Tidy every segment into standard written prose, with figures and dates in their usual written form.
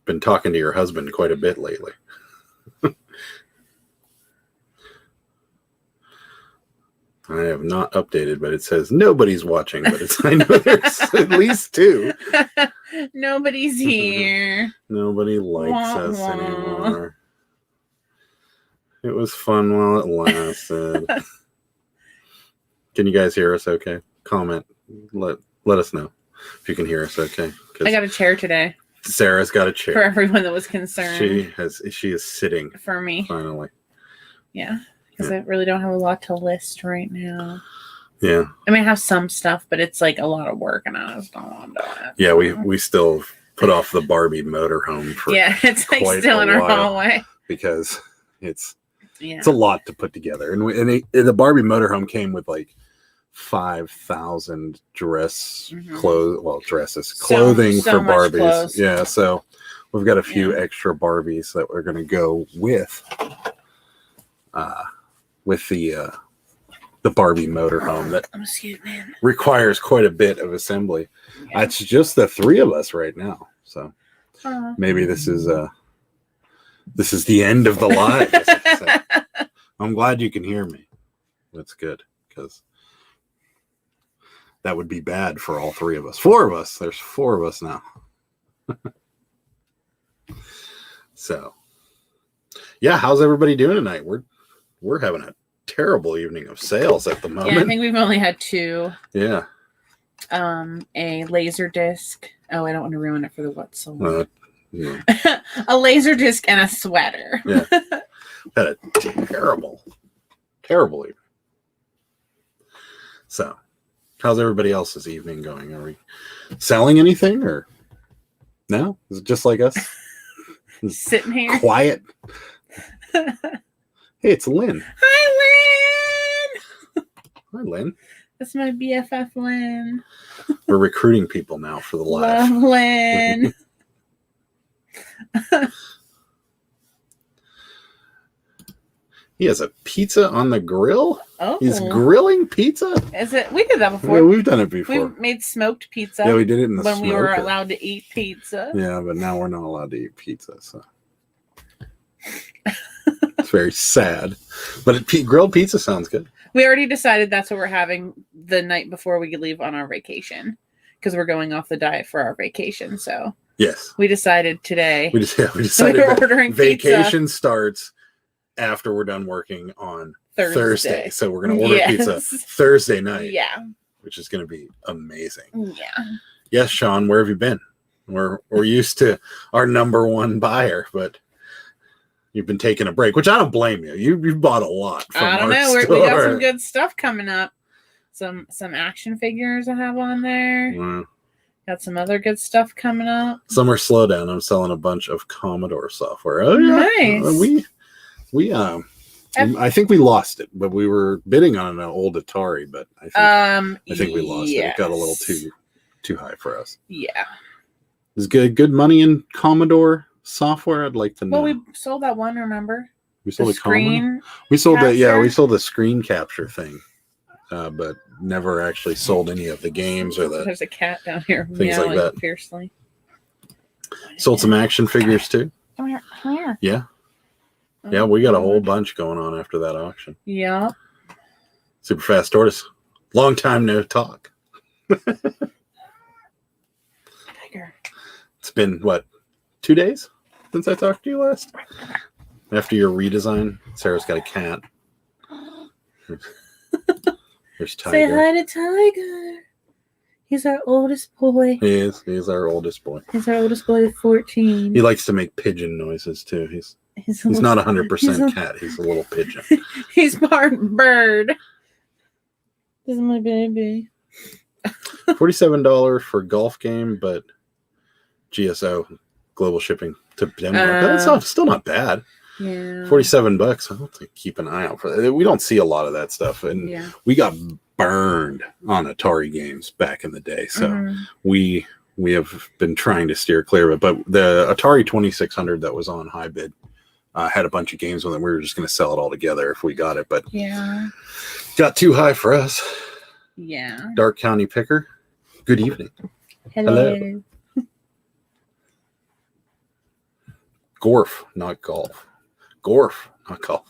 been talking to your husband quite a bit lately. I have not updated, but it says nobody's watching, but I know there's at least 2. Nobody's here. Nobody likes us anymore. It was fun while it lasted. Can you guys hear us okay? Comment. Let us know if you can hear us okay. I got a chair today. Sarah's got a chair. For everyone that was concerned. She is sitting. For me. Finally. Yeah. Because I really don't have a lot to list right now. Yeah. I mean, I have some stuff, but it's like a lot of work, and I just don't want to do it. Yeah, we still put off the Barbie motorhome for it's like still in our hallway because it's a lot to put together, and the Barbie motorhome came with like 5,000 dresses, clothing for Barbies. Clothes. Yeah, so we've got a few extra Barbies that we're going to go with the Barbie motorhome that requires quite a bit of assembly. Yeah. It's just the 3 of us right now, so maybe this is the end of the live. I'm glad you can hear me. That's good, because that would be bad for all 3 of us. 4 of us. There's 4 of us now. So, yeah, how's everybody doing tonight? We're having a terrible evening of sales at the moment. Yeah, I think we've only had 2. Yeah. A laser disc. Oh, I don't want to ruin it for the what's so. Yeah. A laser disc and a sweater. Yeah. Had a terrible evening. So, how's everybody else's evening going? Are we selling anything or no? Is it just like us? Sitting here. Quiet. Hey, it's Lynn. Hi, Lynn. Hi, Lynn. That's my BFF, Lynn. We're recruiting people now for the live. Love Lynn. He has a pizza on the grill. Oh, he's grilling pizza. Is it? We did that before. Yeah, we've done it before. We made smoked pizza. Yeah, we did it in the when smoker. We were allowed to eat pizza. Yeah, but now we're not allowed to eat pizza. So it's very sad. But grilled pizza sounds good. We already decided that's what we're having the night before we leave on our vacation, because we're going off the diet for our vacation. So yes, we decided today. We decided we were ordering vacation pizza. Starts after we're done working on Thursday. So we're going to order pizza Thursday night. Yeah. Which is going to be amazing. Yeah. Yes, Sean, where have you been? We're used to our number one buyer, but you've been taking a break, which I don't blame you. You've bought a lot from I don't our know. store. We got some good stuff coming up. Some action figures I have on there. Wow. Got some other good stuff coming up. Summer Slowdown. I'm selling a bunch of Commodore software. Oh yeah. Nice. I think we lost it, but we were bidding on an old Atari, but I think we lost it. It got a little too high for us. Yeah. Is good money in Commodore software? I'd like to know. Well, we sold that one, remember? We sold the screen. We sold that. Yeah, we sold the screen capture thing, but never actually sold any of the games or the. There's a cat down here things like that. Fiercely. Sold some action figures too. Come here. Yeah. Yeah, we got a whole bunch going on after that auction. Yeah. Super Fast Tortoise. Long time no talk. Tiger. It's been, 2 days since I talked to you last? After your redesign, Sarah's got a cat. There's Tiger. Say hi to Tiger. He's our oldest boy. He is. He's our oldest boy. He's our oldest boy of 14. He likes to make pigeon noises, too. He's not 100% cat. He's a little pigeon. He's part bird. This is my baby. $47 for golf game, but GSO, global shipping to Denmark. That's still not bad. Yeah. $47. I'll have to keep an eye out for that. We don't see a lot of that stuff. And we got burned on Atari games back in the day. So we have been trying to steer clear of it. But the Atari 2600 that was on high bid had a bunch of games with it. We were just going to sell it all together if we got it. But got too high for us. Yeah. Dark County Picker. Good evening. Hello. Gorf, not golf. Gorf, not golf.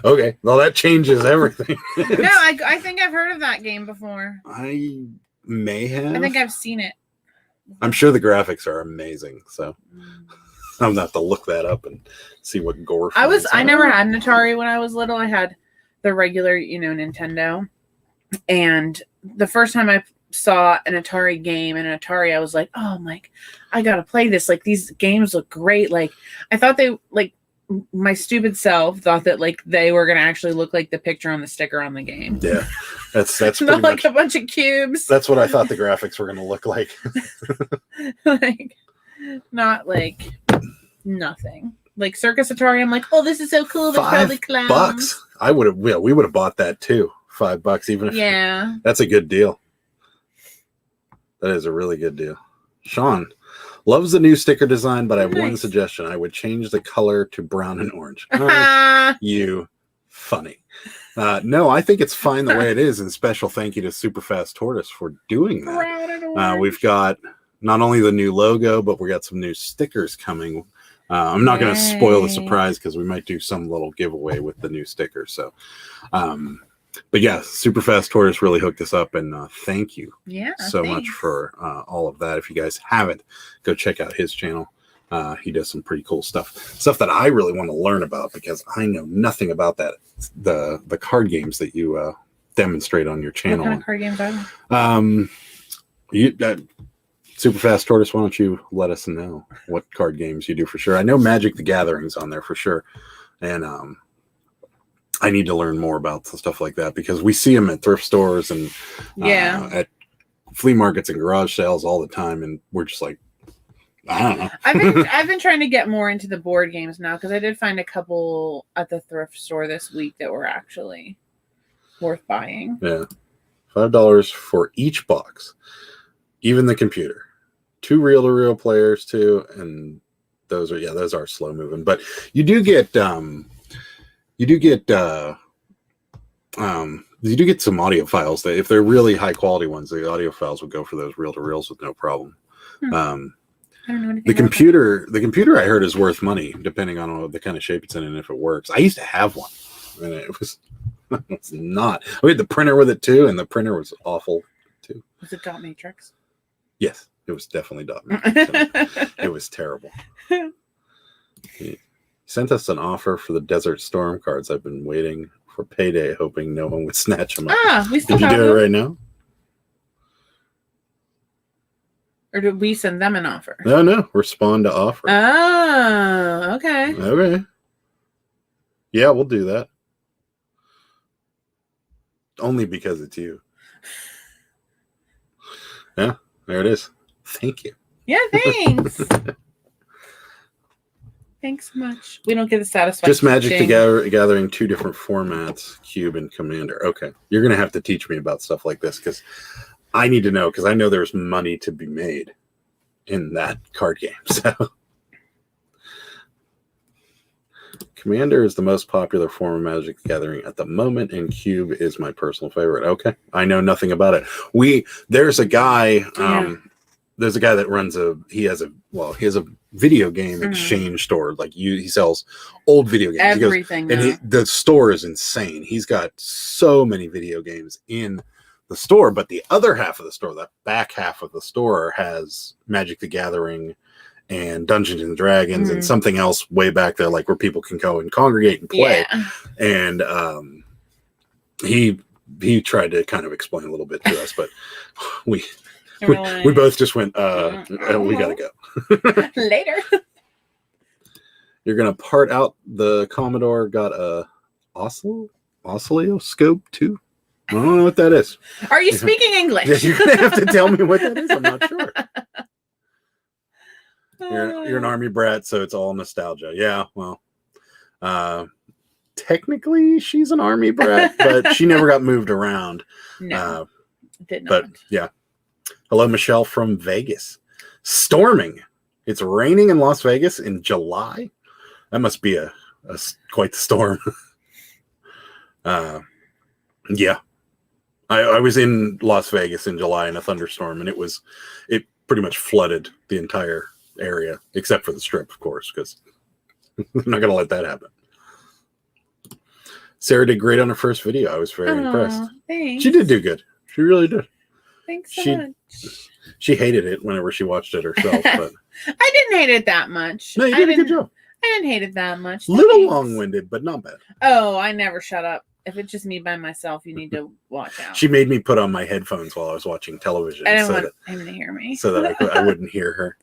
Okay, well that changes everything. No, I think I've heard of that game before. I may have. I think I've seen it. I'm sure the graphics are amazing, so I'm gonna have to look that up and see what Gorf. I never had an Atari when I was little. I had the regular, Nintendo. And the first time I saw an Atari game and an Atari, I was like, oh, I gotta play this. Like, these games look great. Like, I thought they, my stupid self thought that, they were gonna actually look like the picture on the sticker on the game. Yeah, that's not like a bunch of cubes. That's what I thought the graphics were gonna look like. Not nothing. Like Circus Atari, I'm like, oh, this is so cool. They're probably clowns. $5. We would have bought that too. $5, even if that's a good deal. That is a really good deal. Sean loves the new sticker design, but I have one suggestion. I would change the color to brown and orange. You funny. No, I think it's fine the way it is. And special thank you to Superfast Tortoise for doing that. Brown and orange. We've got not only the new logo, but we got some new stickers coming. I'm not going to spoil the surprise because we might do some little giveaway with the new sticker. So, but yeah, Superfast Tortoise really hooked us up, and thank you so much for all of that. If you guys haven't, go check out his channel. He does some pretty cool stuff that I really want to learn about because I know nothing about that. The card games that you demonstrate on your channel. What kind of card games are they? Superfast Tortoise, why don't you let us know what card games you do for sure? I know Magic the Gathering's on there for sure, and I need to learn more about stuff like that because we see them at thrift stores and at flea markets and garage sales all the time, and we're just like, I don't know. I've been trying to get more into the board games now because I did find a couple at the thrift store this week that were actually worth buying. Yeah, $5 for each box, even the computer. 2 reel-to-reel players too, and those are slow moving. But you do get some audio files that if they're really high quality ones, the audio files would go for those reel-to-reels with no problem. I don't know anything the computer I heard is worth money depending on the kind of shape it's in and if it works. I used to have one, and it's not. We had the printer with it too, and the printer was awful too. Was it dot matrix? Yes, it was definitely dot matrix. It was terrible. He sent us an offer for the Desert Storm cards. I've been waiting for payday, hoping no one would snatch them up. We still Did you do it right now? Or did we send them an offer? No. Respond to offer. Oh, okay. Okay. Yeah, we'll do that. Only because it's you. Yeah, there it is. Thank you. Yeah, thanks. Thanks so much. We don't get the satisfaction. Just Magic the Gathering, 2 different formats, Cube and Commander. Okay. You're going to have to teach me about stuff like this because I need to know because I know there's money to be made in that card game. So Commander is the most popular form of Magic the Gathering at the moment, and Cube is my personal favorite. Okay. I know nothing about it. There's a guy that runs he has a video game exchange store. Like he sells old video games. Everything. And the store is insane. He's got so many video games in the store, but the other half of the store, the back half of the store, has Magic the Gathering and Dungeons and Dragons and something else way back there, like where people can go and congregate and play. Yeah. And he tried to kind of explain a little bit to us, but we both just went, we gotta go. Later. You're gonna part out the Commodore. Got a oscilloscope too. I don't know what that is. Are you speaking English? Yeah, you're gonna have to tell me what that is. I'm not sure. You're an Army brat, so it's all nostalgia. Yeah, well, technically she's an Army brat, but she never got moved around. No, did not. But yeah. Hello, Michelle from Vegas. Storming. It's raining in Las Vegas in July. That must be a quite the storm. Yeah. I was in Las Vegas in July in a thunderstorm, and it pretty much flooded the entire area, except for the strip, of course, because I'm not going to let that happen. Sarah did great on her first video. I was very impressed. Thanks. She did do good. She really did. Thanks so much. She hated it whenever she watched it herself, but I didn't hate it that much. No, you did a good job. I didn't hate it that much. Little long-winded, but not bad. Oh, I never shut up. If it's just me by myself, you need to watch out. She made me put on my headphones while I was watching television. I didn't want him to hear me. So that I wouldn't hear her.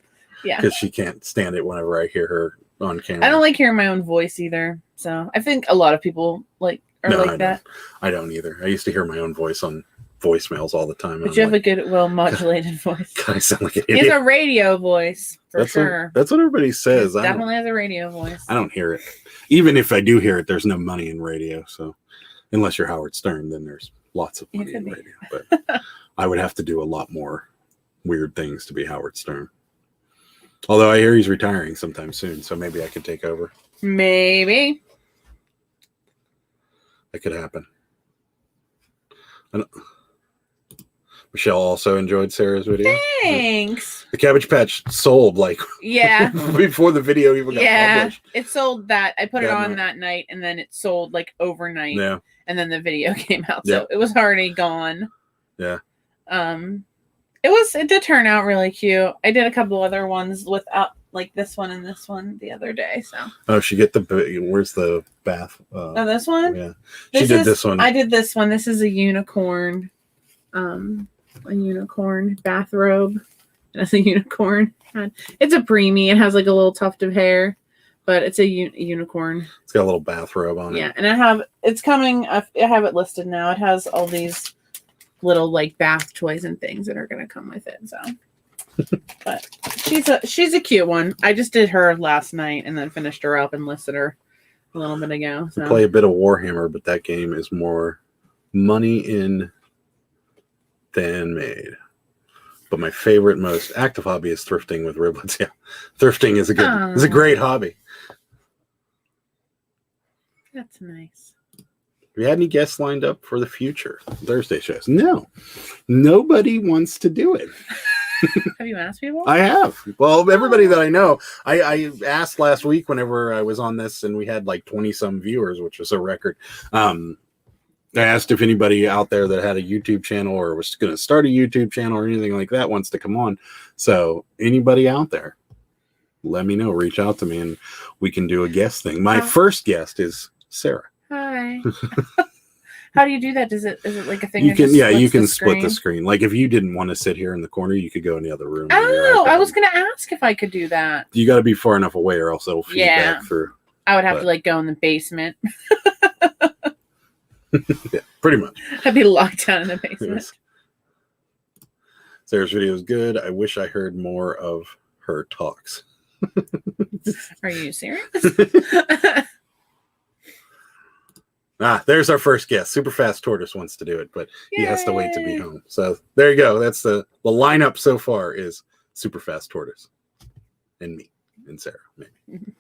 Yeah. Because she can't stand it whenever I hear her on camera. I don't like hearing my own voice either. So I think a lot of people like that. I don't either. I used to hear my own voice on voicemails all the time. But you have a good, well-modulated voice. God, I sound like an idiot. He has a radio voice, for sure. That's what everybody says. He definitely has a radio voice. I don't hear it. Even if I do hear it, there's no money in radio. So unless you're Howard Stern, then there's lots of money in radio. But I would have to do a lot more weird things to be Howard Stern. Although I hear he's retiring sometime soon, so maybe I could take over. Maybe. That could happen. Michelle also enjoyed Sarah's video. Thanks. The Cabbage Patch sold before the video even got published. It sold that. I put it on that night, and then it sold like overnight. Yeah. And then the video came out, so it was already gone. Yeah. It did turn out really cute. I did a couple other ones without like this one and this one the other day. So. Oh, she get where's the bath? This one. Yeah. She did this one. I did this one. This is a unicorn. A unicorn bathrobe. That's a unicorn. It's a preemie. It has like a little tuft of hair, but it's a unicorn. It's got a little bathrobe on it. Yeah, and it's coming. I have it listed now. It has all these little like bath toys and things that are going to come with it. So, but she's a cute one. I just did her last night and then finished her up and listed her a little bit ago. So. I play a bit of Warhammer, but that game is more money in than made. But my favorite, most active hobby is thrifting with Riblets. Yeah, thrifting is a great hobby. That's nice. Have you had any guests lined up for the future Thursday shows? No, nobody wants to do it. Have you asked people? I have. Well, everybody that I know. I asked last week whenever I was on this, and we had like 20 some viewers, which was a record. I asked if anybody out there that had a YouTube channel or was going to start a YouTube channel or anything like that wants to come on. So anybody out there, let me know. Reach out to me and we can do a guest thing. My first guest is Sarah. Hi. How do you do that? Is it like a thing? You can, you can split the screen. Like if you didn't want to sit here in the corner, you could go in the other room. Oh, I was going to ask if I could do that. You got to be far enough away or else it'll feed back through. I would have to like go in the basement. Yeah, pretty much. I'd be locked down in the basement. Anyways. Sarah's video is good. I wish I heard more of her talks. Are you serious? There's our first guest. Super Fast Tortoise wants to do it, but he has to wait to be home. So there you go. That's the lineup so far is Super Fast Tortoise and me and Sarah, maybe.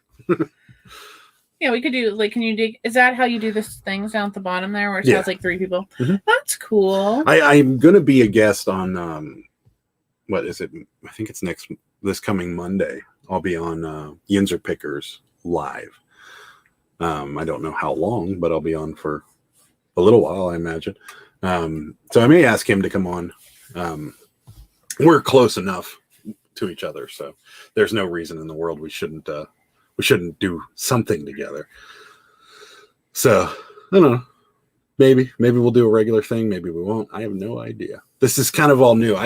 Yeah, we could do like, can you dig? Is that how you do this things down at the bottom there where it has like 3 people? Mm-hmm. That's cool. I'm going to be a guest on, what is it? I think it's this coming Monday. I'll be on Yinzer Pickers live. I don't know how long, but I'll be on for a little while, I imagine. So I may ask him to come on. We're close enough to each other, so there's no reason in the world we shouldn't do something together. So I don't know. Maybe we'll do a regular thing. Maybe we won't. I have no idea. This is kind of all new.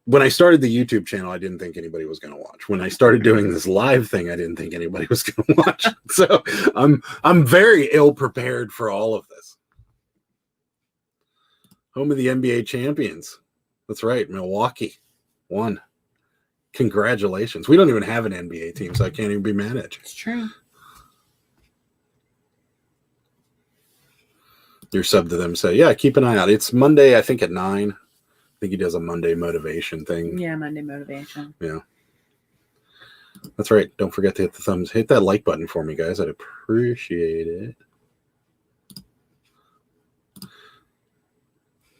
When I started the YouTube channel, I didn't think anybody was going to watch. When I started doing this live thing, I didn't think anybody was going to watch. So I'm very ill prepared for all of this. Home of the NBA champions. That's right. Milwaukee won. Congratulations. We don't even have an NBA team, so I can't even be mad at you. It's true. Your sub to them say, yeah, keep an eye out. It's Monday, I think at 9. I think he does a Monday motivation thing. Yeah, Monday motivation. Yeah. That's right. Don't forget to hit the thumbs. Hit that like button for me, guys. I'd appreciate it.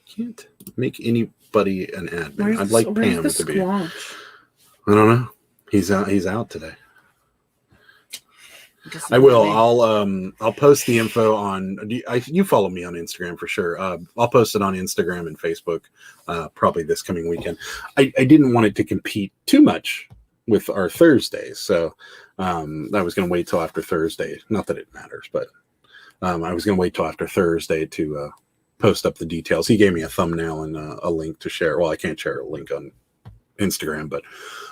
Can't make anybody an admin. I'd like Pam to be. I don't know. He's out today. I will. I'll post the info on. You follow me on Instagram for sure. I'll post it on Instagram and Facebook probably this coming weekend. I didn't want it to compete too much with our Thursdays, so I was going to wait till after Thursday. Not that it matters, but I was going to wait till after Thursday to post up the details. He gave me a thumbnail and a link to share. Well, I can't share a link on Instagram, but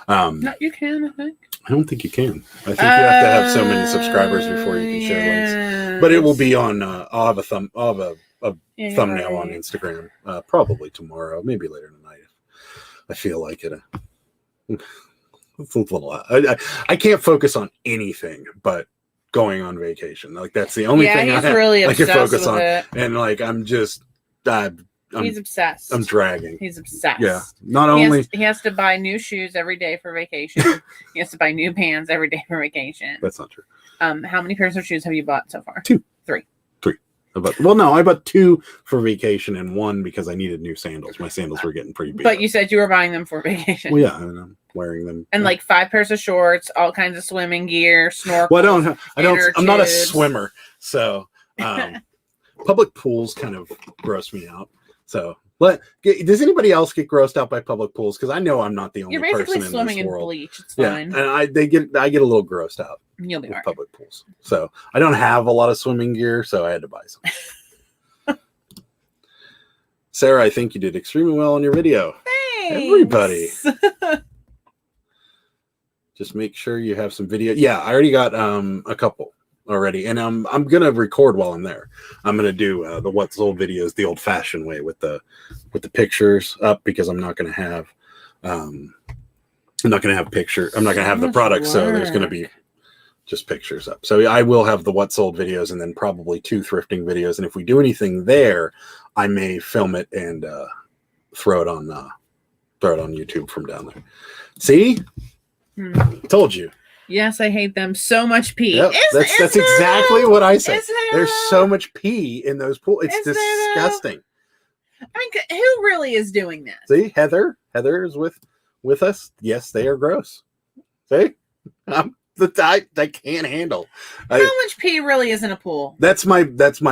no, you can. I think. I don't think you can. I think you have to have so many subscribers before you can share links. But it will be on. I'll have a thumbnail on Instagram probably tomorrow, maybe later tonight. I feel like it. It's a little. I can't focus on anything but going on vacation. Like that's the only thing I can focus on. And like I'm just. He's obsessed. I'm dragging. He's obsessed. Yeah. Not only he has to buy new shoes every day for vacation. He has to buy new pants every day for vacation. That's not true. How many pairs of shoes have you bought so far? 2. 3. I bought 2 for vacation and 1 because I needed new sandals. My sandals were getting pretty big. But you said you were buying them for vacation. Well, yeah, and I'm wearing them. And like 5 pairs of shorts, all kinds of swimming gear, snorkel. Well, I'm not a swimmer, so public pools kind of gross me out. So, does anybody else get grossed out by public pools? Because I know I'm not the only person in this world. You're basically swimming in bleach. It's fine. And I get a little grossed out with public pools. So I don't have a lot of swimming gear, so I had to buy some. Sarah, I think you did extremely well on your video. Thanks. Everybody. Just make sure you have some video. Yeah, I already got a couple already, and I'm gonna record while I'm there. I'm gonna do the what's old videos the old-fashioned way with the pictures up, because I'm not gonna have the product, so there's gonna be just pictures up. So I will have the what's old videos and then probably 2 thrifting videos, and if we do anything there, I may film it and throw it on YouTube from down there. See, told you. Yes, I hate them. So much pee. Yep, that's exactly what I said. There's so much pee in those pools. It's disgusting. I mean, who really is doing that? See, Heather is with us. Yes, they are gross. See, I'm the type that can't handle. How much pee really is in a pool? That's my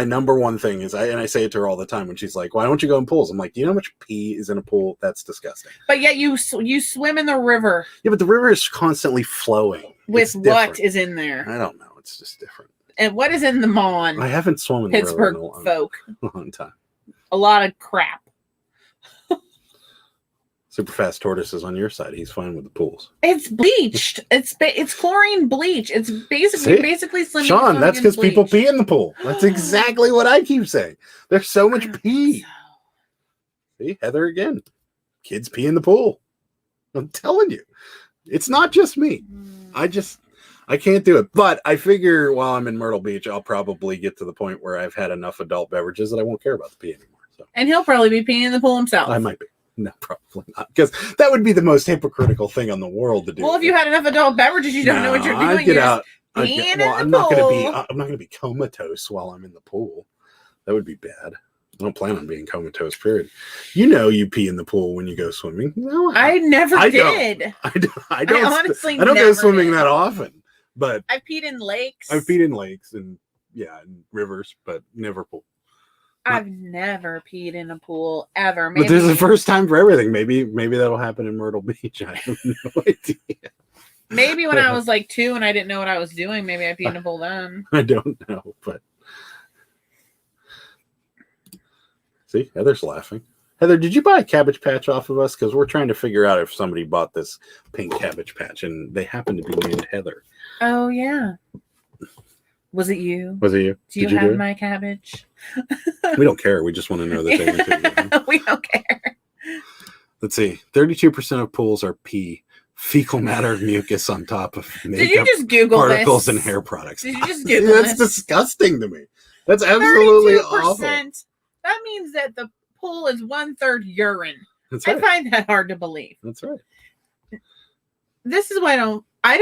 number one thing is I say it to her all the time when she's like, "Why don't you go in pools?" I'm like, "Do you know how much pee is in a pool? That's disgusting." But yet you swim in the river. Yeah, but the river is constantly flowing. With what is in there? I don't know. It's just different. And what is in the Mon? I haven't swum in Pittsburgh the river folk. a long time. A lot of crap. Super Fast Tortoise is on your side. He's fine with the pools. It's bleached. It's chlorine bleach. It's basically swimming. Sean, that's because people pee in the pool. That's exactly what I keep saying. There's so much pee. See, Heather again. Kids pee in the pool. I'm telling you. It's not just me. I can't do it. But I figure while I'm in Myrtle Beach, I'll probably get to the point where I've had enough adult beverages that I won't care about the pee anymore. So. And he'll probably be peeing in the pool himself. I might be. No, probably not. Because that would be the most hypocritical thing on the world to do. Well, if you had enough adult beverages, you don't know what you're doing. I'd get out. I'm not going to be comatose while I'm in the pool. That would be bad. I don't plan on being comatose, period. You know you pee in the pool when you go swimming. No, I never did. I don't go swimming that often, but I've peed in lakes. I've peed in lakes and rivers, but never pool. I've never peed in a pool ever. But there's a first time for everything. Maybe that'll happen in Myrtle Beach. I have no idea. Maybe when I was like 2 and I didn't know what I was doing, maybe I peed in a pool then. I don't know, but see, Heather's laughing. Heather, did you buy a Cabbage Patch off of us? Because we're trying to figure out if somebody bought this pink Cabbage Patch, and they happen to be named Heather. Oh, yeah. Was it you? Was it you? Do you have my cabbage? We don't care. We just want to know that they We don't care. Let's see. 32% of pools are pee. Fecal matter mucus on top of makeup, did you just Google particles this? And hair products. Did you just Google That's disgusting to me. That's absolutely 32%. Awful. That means that the pool is 1/3 urine. That's right. I find that hard to believe. That's right. This is why I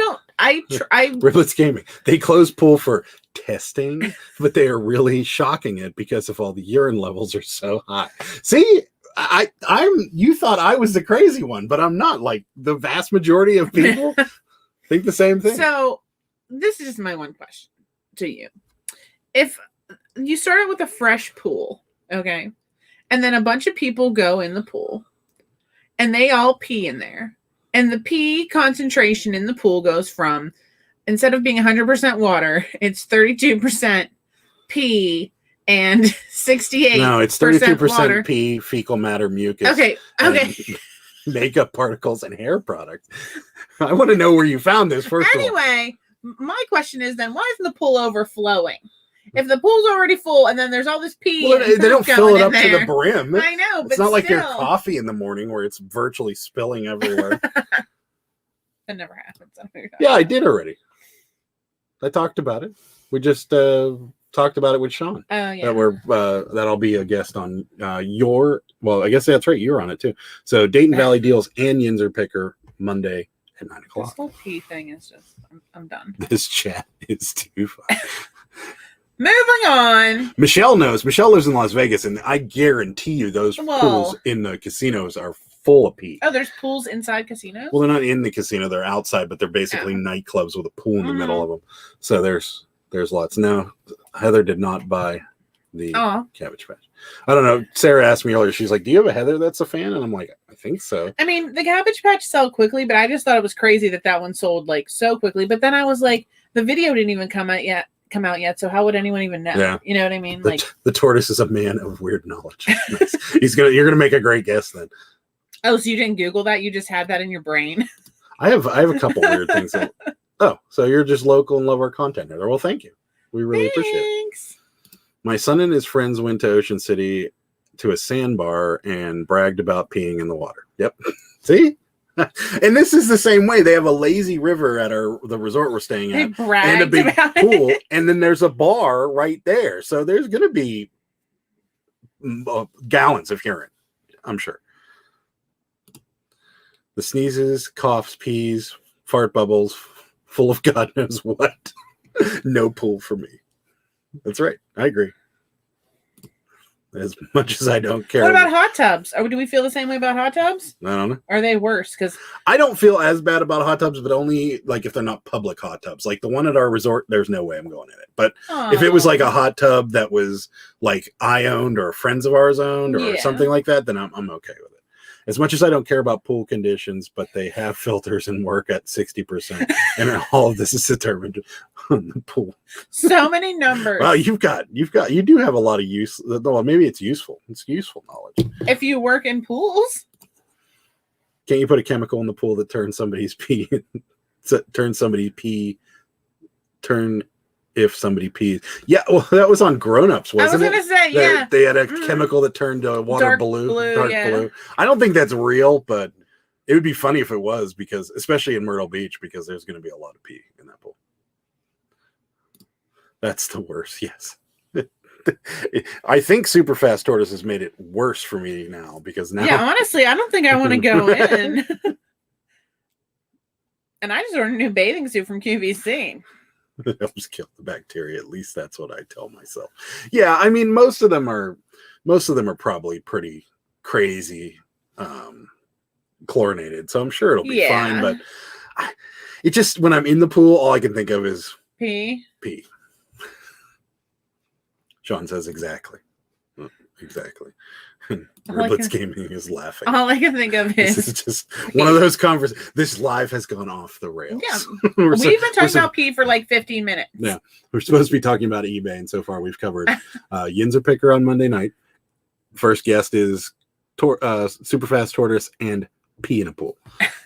Riblets Gaming. They close pool for testing, but they are really shocking it because of all the urine levels are so high. See, You thought I was the crazy one, but I'm not. Like the vast majority of people think the same thing. So this is just my one question to you. If you start out with a fresh pool, okay, and then a bunch of people go in the pool and they all pee in there, and the pee concentration in the pool goes from, instead of being 100% water, it's 32% pee and 68%. No, it's 32% pee, fecal matter, mucus. Okay. Makeup particles and hair products. I want to know where you found this first. Anyway, my question is then, why isn't the pool overflowing? If the pool's already full and then there's all this pee, well, they don't fill it up to the brim. I know, but it's not like your coffee in the morning where it's virtually spilling everywhere. That never happens. Yeah, I did already. I talked about it. We just talked about it with Sean. Oh yeah. That'll be a guest on your. Well, I guess that's right. You're on it too. So Dayton Valley Deals and Yinzer Picker Monday at 9 o'clock. This whole pee thing is just. I'm done. This chat is too fun. Moving on. Michelle knows. Michelle lives in Las Vegas, and I guarantee you those pools in the casinos are full of pee. Oh, there's pools inside casinos? Well, they're not in the casino. They're outside, but they're basically nightclubs with a pool in the middle of them. So there's lots. No, Heather did not buy the Cabbage Patch. I don't know. Sarah asked me earlier. She's like, do you have a Heather that's a fan? And I'm like, I think so. I mean, the Cabbage Patch sell quickly, but I just thought it was crazy that one sold like so quickly. But then I was like, the video didn't even come out yet. So how would anyone even know? Yeah. You know what I mean? The tortoise is a man of weird knowledge. Nice. You're gonna make a great guest then. Oh, so you didn't Google that? You just had that in your brain? I have a couple weird things. So you're just local and love our content. Well, thank you. We really appreciate it. My son and his friends went to Ocean City to a sandbar and bragged about peeing in the water. Yep. See? And this is the same way. They have a lazy river at the resort we're staying at, and a big pool, and then there's a bar right there. So there's going to be gallons of urine, I'm sure. The sneezes, coughs, pees, fart bubbles, full of God knows what. No pool for me. That's right. I agree. As much as I don't care. What about hot tubs? Do we feel the same way about hot tubs? I don't know. Are they worse? Because I don't feel as bad about hot tubs, but only like if they're not public hot tubs. Like the one at our resort, there's no way I'm going in it. But if it was like a hot tub that was like I owned or friends of ours owned or something like that, then I'm okay with it. As much as I don't care about pool conditions, but they have filters and work at 60%, and all of this is determined on the pool. So many numbers. Well, you do have a lot of use. Well, maybe it's useful. It's useful knowledge. If you work in pools, can't you put a chemical in the pool that turns somebody's pee, if somebody pees? Yeah, well, that was on Grown Ups, wasn't it? I was going to say, They had a chemical that turned water dark blue. I don't think that's real, but it would be funny if it was, because especially in Myrtle Beach, because there's going to be a lot of pee in that pool. That's the worst. Yes. I think Super Fast Tortoise has made it worse for me now, because now. Yeah, honestly, I don't think I want to go in. And I just ordered a new bathing suit from QVC. It helps kill the bacteria. At least that's what I tell myself. Yeah, I mean, most of them are probably pretty crazy chlorinated, so I'm sure it'll be fine. But it just, when I'm in the pool, all I can think of is pee. Sean says exactly. Riblets Gaming is laughing. All I can think of is this is just one of those conversations. This live has gone off the rails. Yeah. We've been talking about pee for like 15 minutes. Yeah. We're supposed to be talking about eBay, and so far we've covered Yinzer Picker on Monday night. First guest is Super Fast Tortoise and pee in a pool.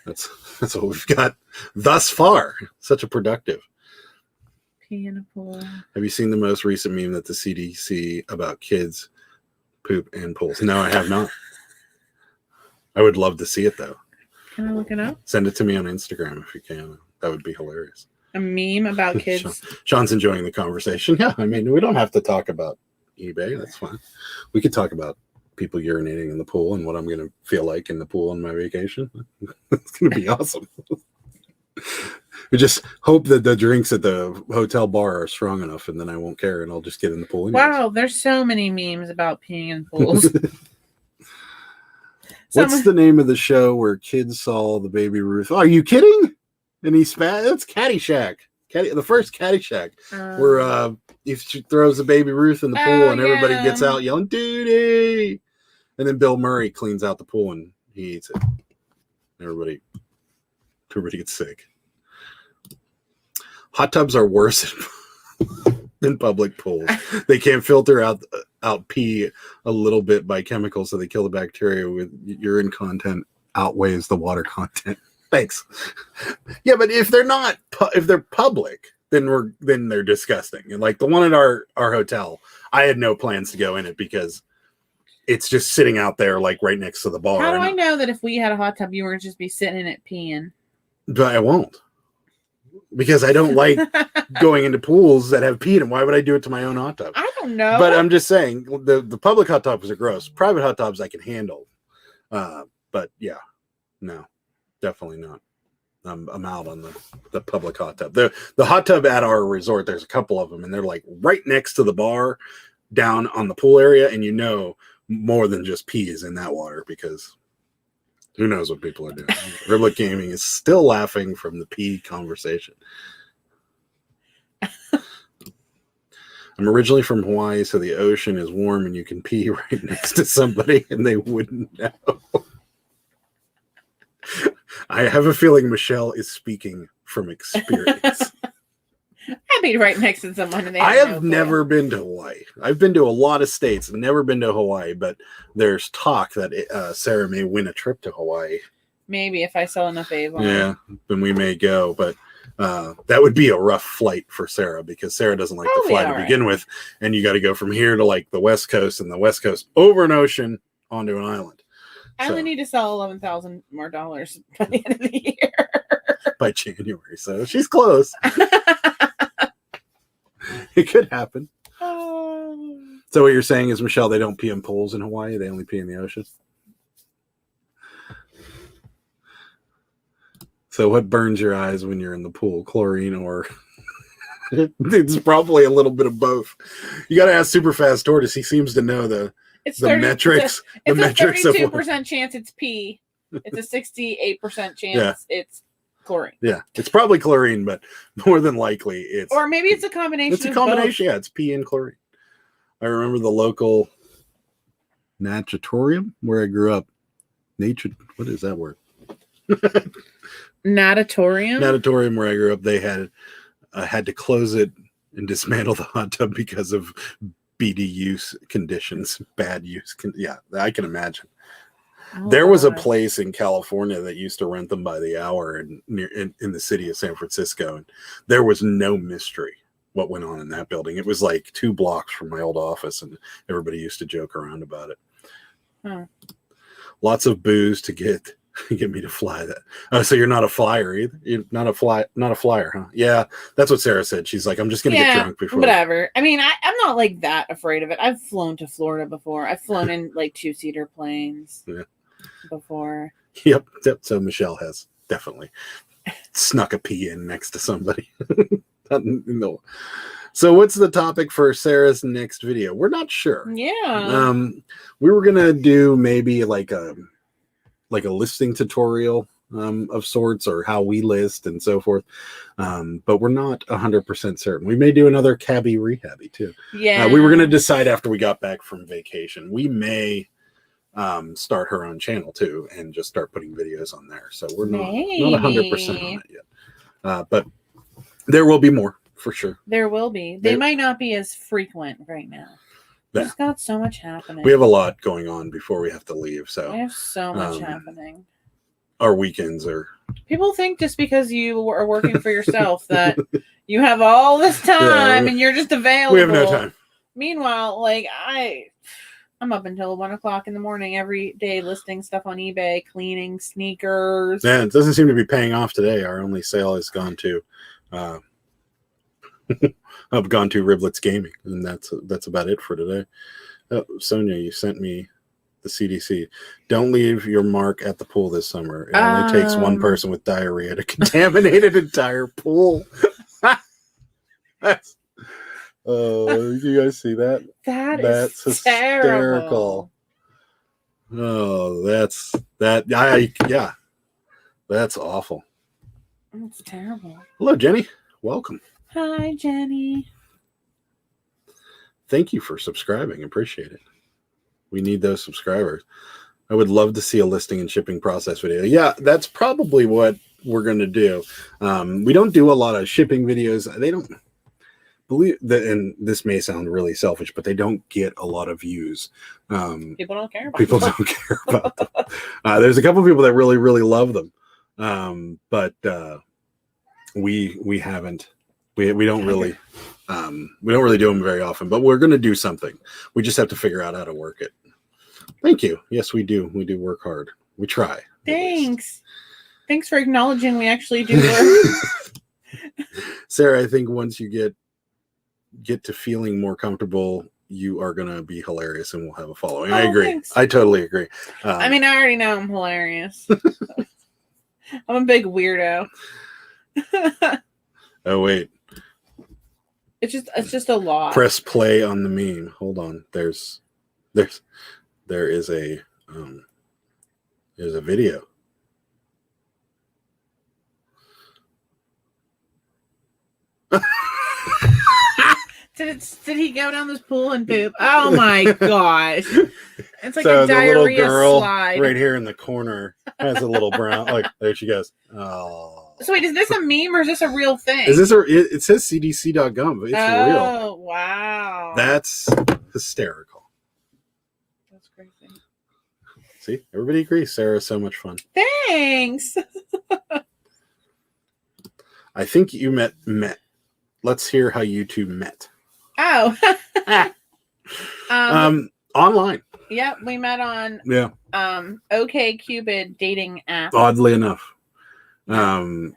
That's what we've got thus far. Such a productive. Pee in a pool. Have you seen the most recent meme that the CDC about kids poop in pools? No, I have not. I would love to see it though. Can I look it up? Send it to me on Instagram if you can. That would be hilarious. A meme about kids. Sean's enjoying the conversation. Yeah, I mean, we don't have to talk about eBay. That's fine. We could talk about people urinating in the pool and what I'm going to feel like in the pool on my vacation. It's going to be awesome. We just hope that the drinks at the hotel bar are strong enough, and then I won't care, and I'll just get in the pool anyways. Wow, there's so many memes about peeing in pools. What's the name of the show where kids saw the Baby Ruth? Oh, are you kidding? And he spat. That's Caddyshack. The first Caddyshack, where she throws the Baby Ruth in the pool and everybody gets out yelling "Duty," and then Bill Murray cleans out the pool and he eats it. Everybody gets sick. Hot tubs are worse than public pools. They can't filter out pee a little bit by chemicals, so they kill the bacteria. With urine content outweighs the water content. Thanks. Yeah, but if they're public, then they're disgusting. And like the one at our hotel, I had no plans to go in it because it's just sitting out there like right next to the bar. How do I know that if we had a hot tub, you were just be sitting in it peeing? But I won't. Because I don't like going into pools that have pee in them. Why would I do it to my own hot tub? I don't know. But I'm just saying, the public hot tubs are gross. Private hot tubs I can handle. But yeah, no, definitely not. I'm out on the public hot tub. The hot tub at our resort, there's a couple of them, and they're like right next to the bar down on the pool area. And you know more than just pee is in that water because who knows what people are doing. Riblet Gaming is still laughing from the pee conversation. I'm originally from Hawaii, so the ocean is warm and you can pee right next to somebody and they wouldn't know. I have a feeling Michelle is speaking from experience. I'd be right next to someone. And I have never been to Hawaii. I've been to a lot of states, never been to Hawaii, but there's talk that Sarah may win a trip to Hawaii. Maybe if I sell enough Avon. Yeah, then we may go, but that would be a rough flight for Sarah because Sarah doesn't like to fly to begin with, and you got to go from here to like the West Coast and the West Coast over an ocean onto an island. I only need to sell $11,000 more by the end of the year. By January, so she's close. It could happen. So what you're saying is, Michelle, they don't pee in pools in Hawaii. They only pee in the ocean. So what burns your eyes when you're in the pool? Chlorine or... It's probably a little bit of both. You got to ask Superfast Tortoise. He seems to know the metrics. It's a 32% chance it's pee. It's a 68% chance it's chlorine. Yeah, it's probably chlorine, but more than likely it's... Or maybe it's a combination. It's a combination, yeah. It's pee and chlorine. I remember the local natatorium where I grew up. What is that word? Natatorium? Natatorium where I grew up, they had to close it and dismantle the hot tub because of BD use conditions, bad use. Yeah, I can imagine. There was a place in California that used to rent them by the hour in the city of San Francisco, and there was no mystery what went on in that building. It was like 2 blocks from my old office, and everybody used to joke around about it. Lots of booze to get me to fly that. Oh, so you're not a flyer either? You're not a flyer, huh? Yeah, that's what Sarah said. She's like, I'm just gonna get drunk before. Whatever. I mean, I'm not like that afraid of it. I've flown to Florida before. I've flown in like 2-seater planes. Yeah. Before. Yep. So Michelle has definitely snuck a pee in next to somebody. No. So what's the topic for Sarah's next video? We're not sure. Yeah. We were gonna do maybe like a listing tutorial of sorts, or how we list and so forth. But we're not 100% certain. We may do another cabbie rehabby too. Yeah. We were gonna decide after we got back from vacation. We may start her own channel too and just start putting videos on there. So we're not 100% on it yet. But there will be more for sure. There will be. They might not be as frequent right now. There's got so much happening. We have a lot going on before we have to leave. So we have so much happening. Our weekends are... People think just because you are working for yourself that you have all this time and you're just available. We have no time. Meanwhile, like I'm up until 1 o'clock in the morning every day listing stuff on eBay, cleaning sneakers. Yeah, it doesn't seem to be paying off today. Our only sale has gone to I've gone to Riblets Gaming, and that's about it for today. Oh, Sonia, you sent me the CDC. Don't leave your mark at the pool this summer. It only takes one person with diarrhea to contaminate an entire pool. That's... Oh, you guys see that? That's hysterical. Oh, that's awful. That's terrible. Hello, Jenny. Welcome. Hi, Jenny. Thank you for subscribing. Appreciate it. We need those subscribers. I would love to see a listing and shipping process video. Yeah, that's probably what we're going to do. We don't do a lot of shipping videos. They don't believe that, and this may sound really selfish, but they don't get a lot of views. People don't care about people them. don't care about them. There's a couple people that really, really love them. But we haven't, we don't really do them very often, but we're going to do something. We just have to figure out how to work it. Thank you. Yes, we do. We do work hard. We try. Thanks. Thanks for acknowledging we actually do work. Sarah, I think once you get to feeling more comfortable, you are going to be hilarious and we'll have a following. I agree. Thanks. I totally agree. I mean, I already know I'm hilarious. I'm a big weirdo. Oh, wait. It's just a lot. Press play on the meme. Hold on. There is a video. Did he go down this pool and poop? Oh my gosh. It's like so a diarrhea the little girl slide. Right here in the corner has a little brown, like there she goes. Oh. So wait, is this a meme or is this a real thing? Is this it says cdc.gov. It's real. Oh, wow. That's hysterical. That's crazy. See, everybody agrees. Sarah's so much fun. Thanks. I think you met. Let's hear how you two met. Oh. Online. Yep, we met on OkCupid dating app. Oddly enough. I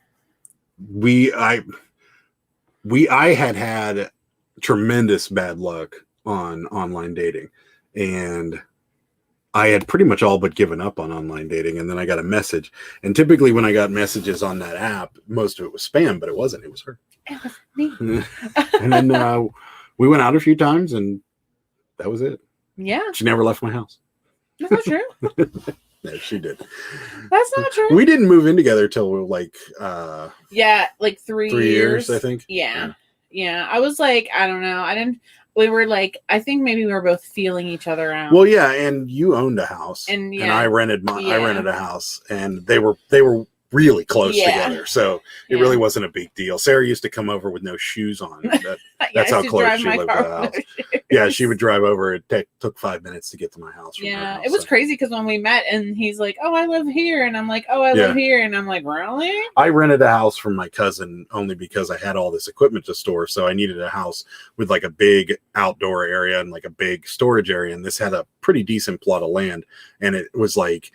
had tremendous bad luck on online dating, and I had pretty much all but given up on online dating, and then I got a message. And typically when I got messages on that app, most of it was spam, but it wasn't. It was her. It was me. And then we went out a few times, and that was it. Yeah. She never left my house. That's not true. No, she did. That's not true. We didn't move in together till we were like 3 years. I think. Yeah. I was like, I don't know. We were like, I think maybe we were both feeling each other out. Well, yeah, and you owned a house, and I rented a house, and they were really close together, so it really wasn't a big deal. Sarah used to come over with no shoes on. That's how close she lived to the house. Yeah, she would drive over. It took 5 minutes to get to my house. From her house, it was crazy because when we met, and he's like, "Oh, I live here," and I'm like, "Oh, I live here," and I'm like, "Really?" I rented a house from my cousin only because I had all this equipment to store, so I needed a house with like a big outdoor area and like a big storage area, and this had a pretty decent plot of land, and it was like,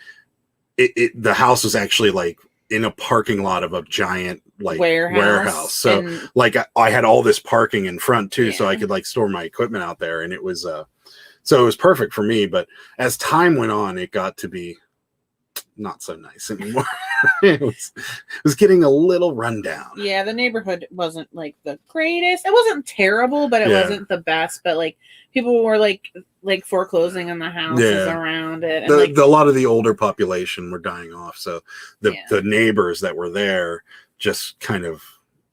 the house was actually like in a parking lot of a giant like warehouse. So like I had all this parking in front too, so I could like store my equipment out there, and it was so it was perfect for me. But as time went on, it got to be not so nice anymore. it was getting a little rundown. Yeah, the neighborhood wasn't like the greatest. It wasn't terrible, but it wasn't the best. But like people were like foreclosing on the houses around it. And a lot of the older population were dying off, so the neighbors that were there just kind of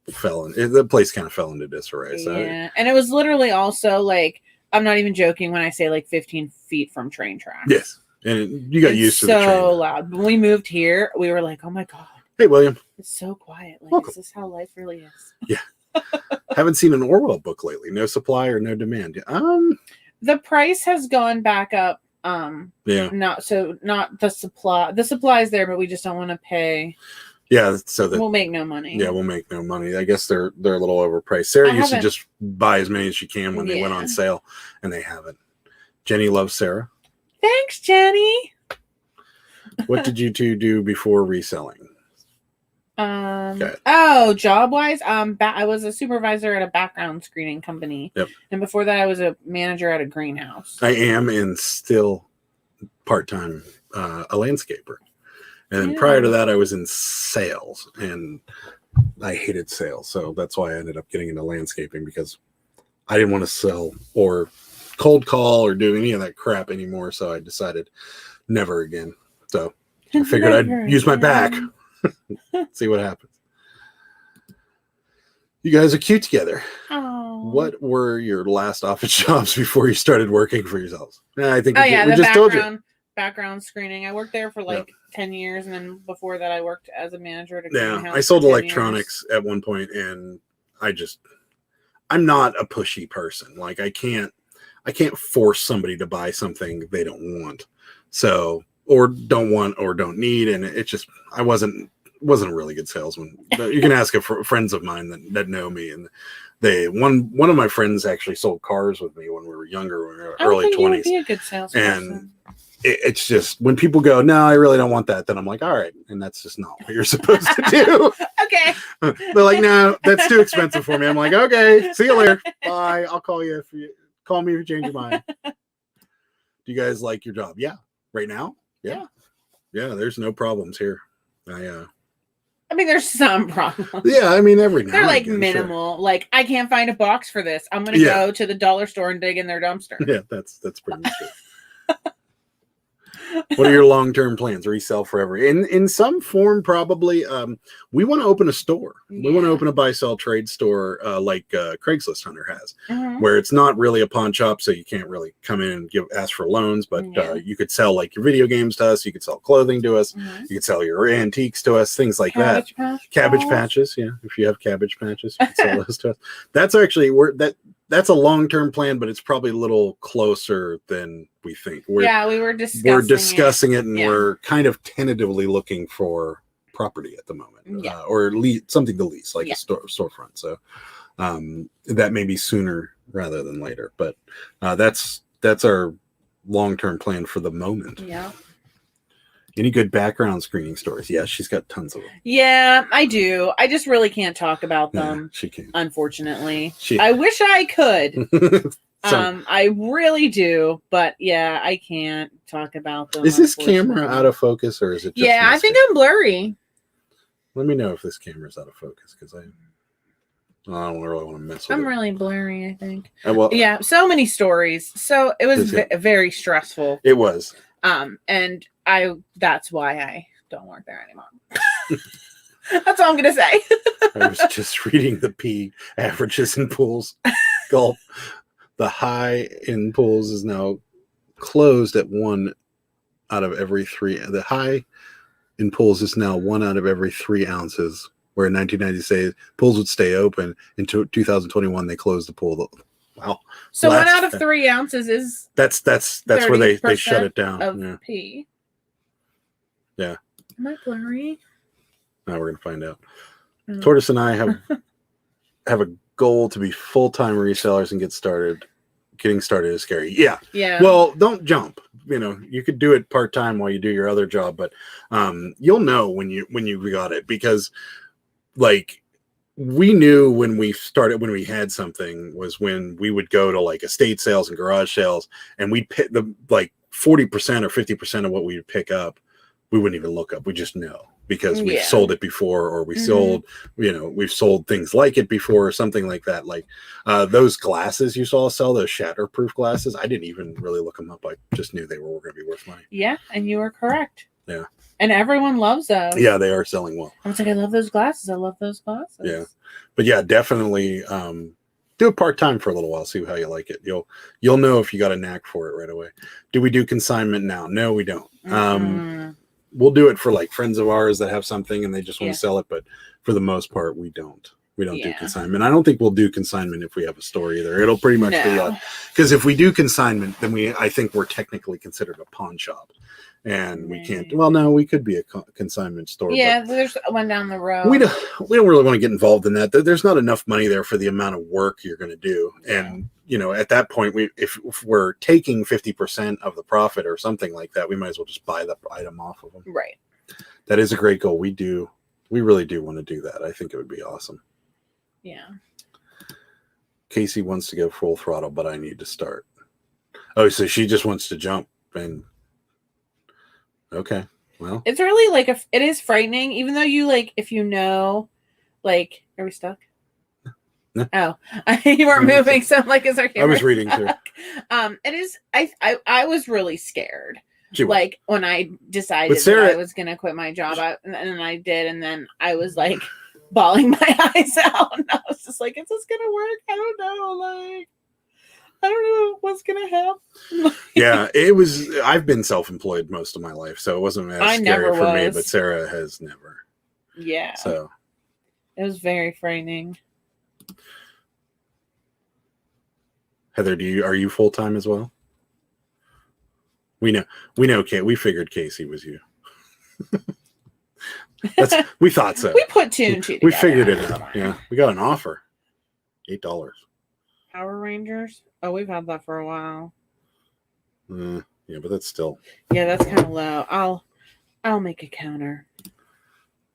the place kind of fell into disarray. So and it was literally also like, I'm not even joking when I say like 15 feet from train tracks. Yes. And you got used to the train. So loud. When we moved here, we were like, oh my God. Hey, William. It's so quiet. Like, welcome. Is this how life really is? Yeah. Haven't seen an Orwell book lately. No supply or no demand. The price has gone back up. Not the supply. The supply is there, but we just don't want to pay. Yeah, so that we'll make no money. Yeah, we'll make no money. I guess they're a little overpriced. Sarah used to just buy as many as she can when they went on sale, and they haven't. Jenny loves Sarah. Thanks, Jenny. What did you two do before reselling? Job wise, I was a supervisor at a background screening company. Yep. And before that, I was a manager at a greenhouse. I am, and still part-time a landscaper. And prior to that, I was in sales, and I hated sales. So that's why I ended up getting into landscaping, because I didn't want to sell or cold call or do any of that crap anymore. So I decided never again. So I figured I'd use my back. See what happens. You guys are cute together. Oh. What were your last office jobs before you started working for yourselves? I think we the just told you. Background screening. I worked there for like 10 years, and then before that I worked as a manager at a greenhouse. I sold electronics at one point, and I'm not a pushy person. Like I can't force somebody to buy something they don't want. So, or don't want or don't need, and it just I wasn't a really good salesman. But you can ask friends of mine that know me, and one of my friends actually sold cars with me when we were younger, when we were early 20s. You would be a good salesperson. And it's just when people go, no, I really don't want that, then I'm like, all right, and that's just not what you're supposed to do. Okay. They're like, no, that's too expensive for me. I'm like, okay, see you later. Bye. I'll call you call me if you change your mind. Do you guys like your job? Yeah. Right now? Yeah. There's no problems here. I mean, there's some problems. Yeah, I mean, every now they're like again, minimal. Sure. Like, I can't find a box for this. I'm gonna go to the dollar store and dig in their dumpster. Yeah, that's pretty much it. What are your long-term plans? Resell forever? In some form, probably. We want to open a store. We want to open a buy-sell trade store like Craigslist Hunter has, where it's not really a pawn shop, so you can't really come in and ask for loans, but you could sell like your video games to us. You could sell clothing to us. You could sell your antiques to us, things like that. Cabbage patches, yeah. If you have cabbage patches, you can sell those to us. That's actually that's a long-term plan, but it's probably a little closer than we think. We were discussing it, and we're kind of tentatively looking for property at the moment, or something to lease, like a storefront. So that may be sooner rather than later, but that's our long-term plan for the moment. Yeah. Any good background screening stories? Yeah, she's got tons of them. Yeah, I do. I just really can't talk about them. She can't. Unfortunately. I wish I could. I really do, but I can't talk about them. Is this camera out of focus, or is it just I think I'm blurry. Let me know if this camera's out of focus, because I don't really want to mess with it. I'm really blurry, I think. So many stories. So it was very stressful. It was. And that's why I don't work there anymore. That's all I'm gonna say. I was just reading the P averages in pools. Gulp. The high in pools is now closed at 1 out of every 3. The high in pools is now 1 out of every 3 ounces, where in 1990 pools would stay open. In 2021 they closed the pool. Wow. So 1 out of 3 ounces is that's where they shut it down. Of pee. Yeah. Am I blurry? Now we're gonna find out. Tortoise and I have a goal to be full-time resellers and getting started is scary. Yeah. Well, don't jump. You could do it part-time while you do your other job, but you'll know when you got it, because like we knew when we had something was when we would go to like estate sales and garage sales, and we'd pick the like 40% or 50% of what we would pick up. We wouldn't even look up. We just know, because we've sold it before, or we sold, we've sold things like it before, or something like that. Like those glasses you saw sell, those shatterproof glasses, I didn't even really look them up. I just knew they were going to be worth money. Yeah, and you were correct. Yeah. And everyone loves those. Yeah, they are selling well. I was like, I love those glasses. Yeah. But yeah, definitely do it part-time for a little while, see how you like it. You'll know if you got a knack for it right away. Do we do consignment now? No, we don't. We'll do it for like friends of ours that have something and they just want to sell it, but for the most part, we don't. We don't do consignment. I don't think we'll do consignment if we have a store either. It'll pretty much be because if we do consignment, then I think we're technically considered a pawn shop, and we can't. Well, no, we could be a consignment store. Yeah, there's one down the road. We don't really want to get involved in that. There's not enough money there for the amount of work you're going to do, and at that point, if we're taking 50% of the profit or something like that, we might as well just buy the item off of them. Right. That is a great goal. We really do want to do that. I think it would be awesome. Yeah. Casey wants to go full throttle, but I need to start. Oh, so she just wants to jump, and okay. Well, it's really it is frightening, even though you if are we stuck? No. Oh, you weren't moving, so is our camera? I was reading too. It is. I was really scared. like when I decided that I was going to quit my job, and I did, and then I was like bawling my eyes out, and I was just like, "Is this going to work? I don't know. Like, I don't know what's going to happen." Yeah, it was. I've been self-employed most of my life, so it wasn't as scary for me. But Sarah has never. Yeah. So it was very frightening. Heather, are you full time as well? We know, Kate. We figured Casey was you. We thought so. We put 2 and 2 together. We figured it out. Yeah, we got an offer, $8. Power Rangers. Oh, we've had that for a while. Yeah, but that's still. Yeah, that's kind of low. I'll make a counter.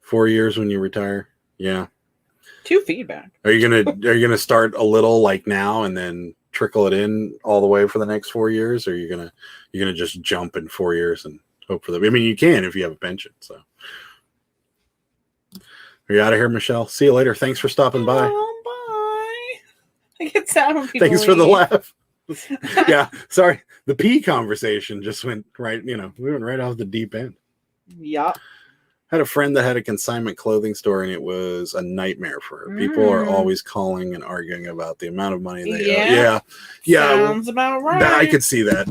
4 years when you retire. Yeah. 2 feedback. Are you gonna start a little like now and then trickle it in all the way for the next 4 years, or you're gonna just jump in 4 years and hope for that? I mean, you can if you have a pension. So, are you out of here, Michelle? See you later. Thanks for stopping by. Bye. I get sad when people Thanks leave. for the laugh. Yeah, sorry. The pee conversation just went right. We went right off the deep end. Yep. Had a friend that had a consignment clothing store, and it was a nightmare for her. People are always calling and arguing about the amount of money they owe. Yeah. Sounds about right. I could see that.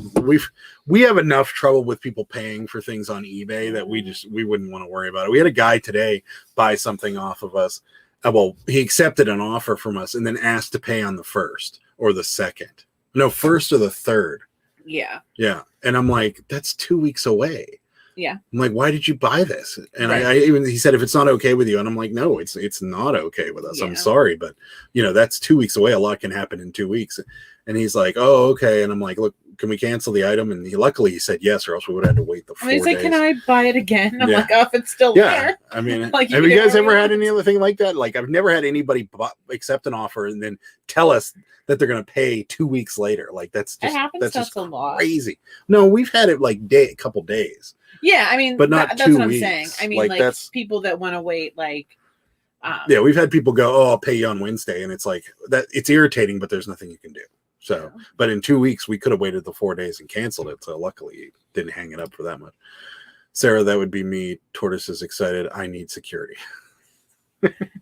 We have enough trouble with people paying for things on eBay that we wouldn't want to worry about it. We had a guy today buy something off of us. Well, he accepted an offer from us and then asked to pay on the 1st or the 2nd. No, 1st or the 3rd. Yeah. Yeah. And I'm like, that's 2 weeks away. Yeah. I'm like, why did you buy this? And right. he said, if it's not okay with you. And I'm like, no, it's not okay with us. Yeah. I'm sorry, but that's 2 weeks away. A lot can happen in 2 weeks. And he's like, oh, okay. And I'm like, look, can we cancel the item? And luckily he said yes, or else we would have had to wait the 4 days. He's like, can I buy it again? I'm like, oh, if it's still there. I mean, like, have you guys ever had any other thing like that? Like, I've never had anybody accept an offer and then tell us that they're going to pay 2 weeks later. Like, that's just a lot. Crazy. No, we've had it like a couple days. Yeah, I mean, but not that's 2 what weeks. I'm saying. I mean, like that's people that want to wait, like. Yeah, we've had people go, oh, I'll pay you on Wednesday. And it's like that. It's irritating, but there's nothing you can do. So, but in 2 weeks, we could have waited the 4 days and canceled it. So luckily, didn't hang it up for that much. Sarah, that would be me. Tortoise is excited. I need security.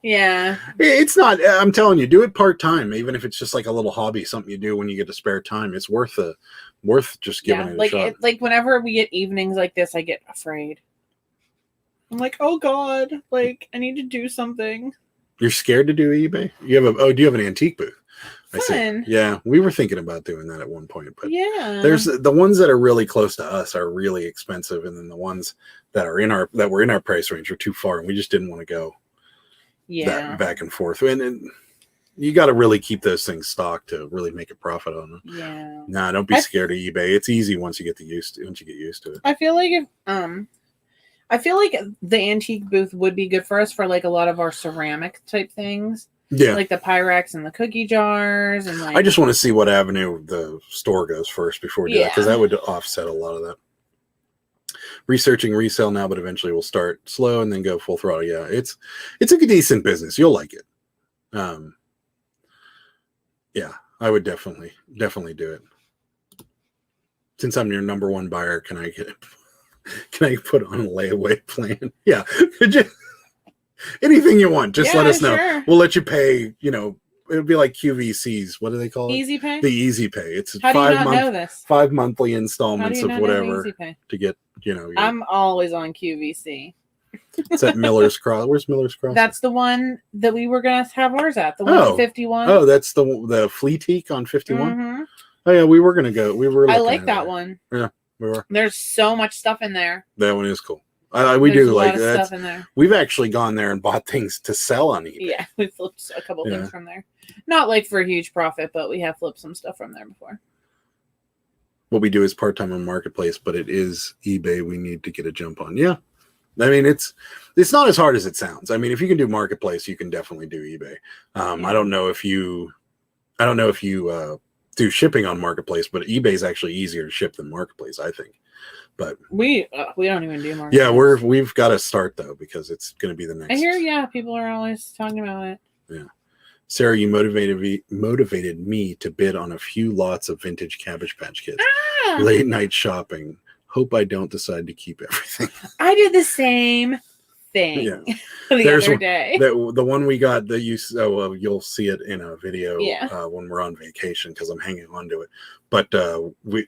Yeah. It's not, I'm telling you, do it part-time, even if it's just like a little hobby, something you do when you get to spare time. It's worth just giving it a shot. Like whenever we get evenings like this, I get afraid. I'm like, oh God, like I need to do something. You're scared to do eBay? Do you have an antique booth? Fun. I see. Yeah, we were thinking about doing that at one point, but yeah, there's the ones that are really close to us are really expensive, and then the ones that were in our price range are too far, and we just didn't want to go back and forth. And you got to really keep those things stocked to really make a profit on them. Yeah. Nah, don't be scared of eBay. It's easy once you get used to it. I feel like the antique booth would be good for us for like a lot of our ceramic type things. Yeah. Like the Pyrex and the cookie jars and like I just want to see what avenue the store goes first before we do that, because that would offset a lot of that. Researching resale now, but eventually we'll start slow and then go full throttle. Yeah, it's a decent business. You'll like it. Yeah, I would definitely do it. Since I'm your number one buyer, can I put on a layaway plan? Yeah. Could you? Anything you want, just let us know. Sure. We'll let you pay, it would be like QVCs. What do they call it? Easy Pay? The Easy Pay. It's How do you not know this? 5 monthly installments of whatever to get, I'm always on QVC. It's at Miller's Cross. Where's Miller's Cross? That's the one that we were going to have ours at. The one on 51. Oh, that's the Fleetique on 51? Mm-hmm. Oh, yeah, we were going to go. I like that one. Yeah, we were. There's so much stuff in there. That one is cool. We do like that. Stuff in there. We've actually gone there and bought things to sell on eBay. Yeah, we flipped a couple things from there. Not like for a huge profit, but we have flipped some stuff from there before. What we do is part-time on Marketplace, but it is eBay we need to get a jump on. Yeah. I mean, it's not as hard as it sounds. I mean, if you can do Marketplace, you can definitely do eBay. I don't know if you do shipping on Marketplace, but eBay is actually easier to ship than Marketplace, I think. But we don't even do Marketplace. Yeah, we've got to start though, because it's going to be the next. I hear, people are always talking about it. Yeah, Sarah, you motivated me to bid on a few lots of vintage Cabbage Patch Kids. Late night shopping Hope I don't decide to keep everything. I did the same thing the other day. The one we got that you'll see it in a video when we're on vacation because I'm hanging on to it. But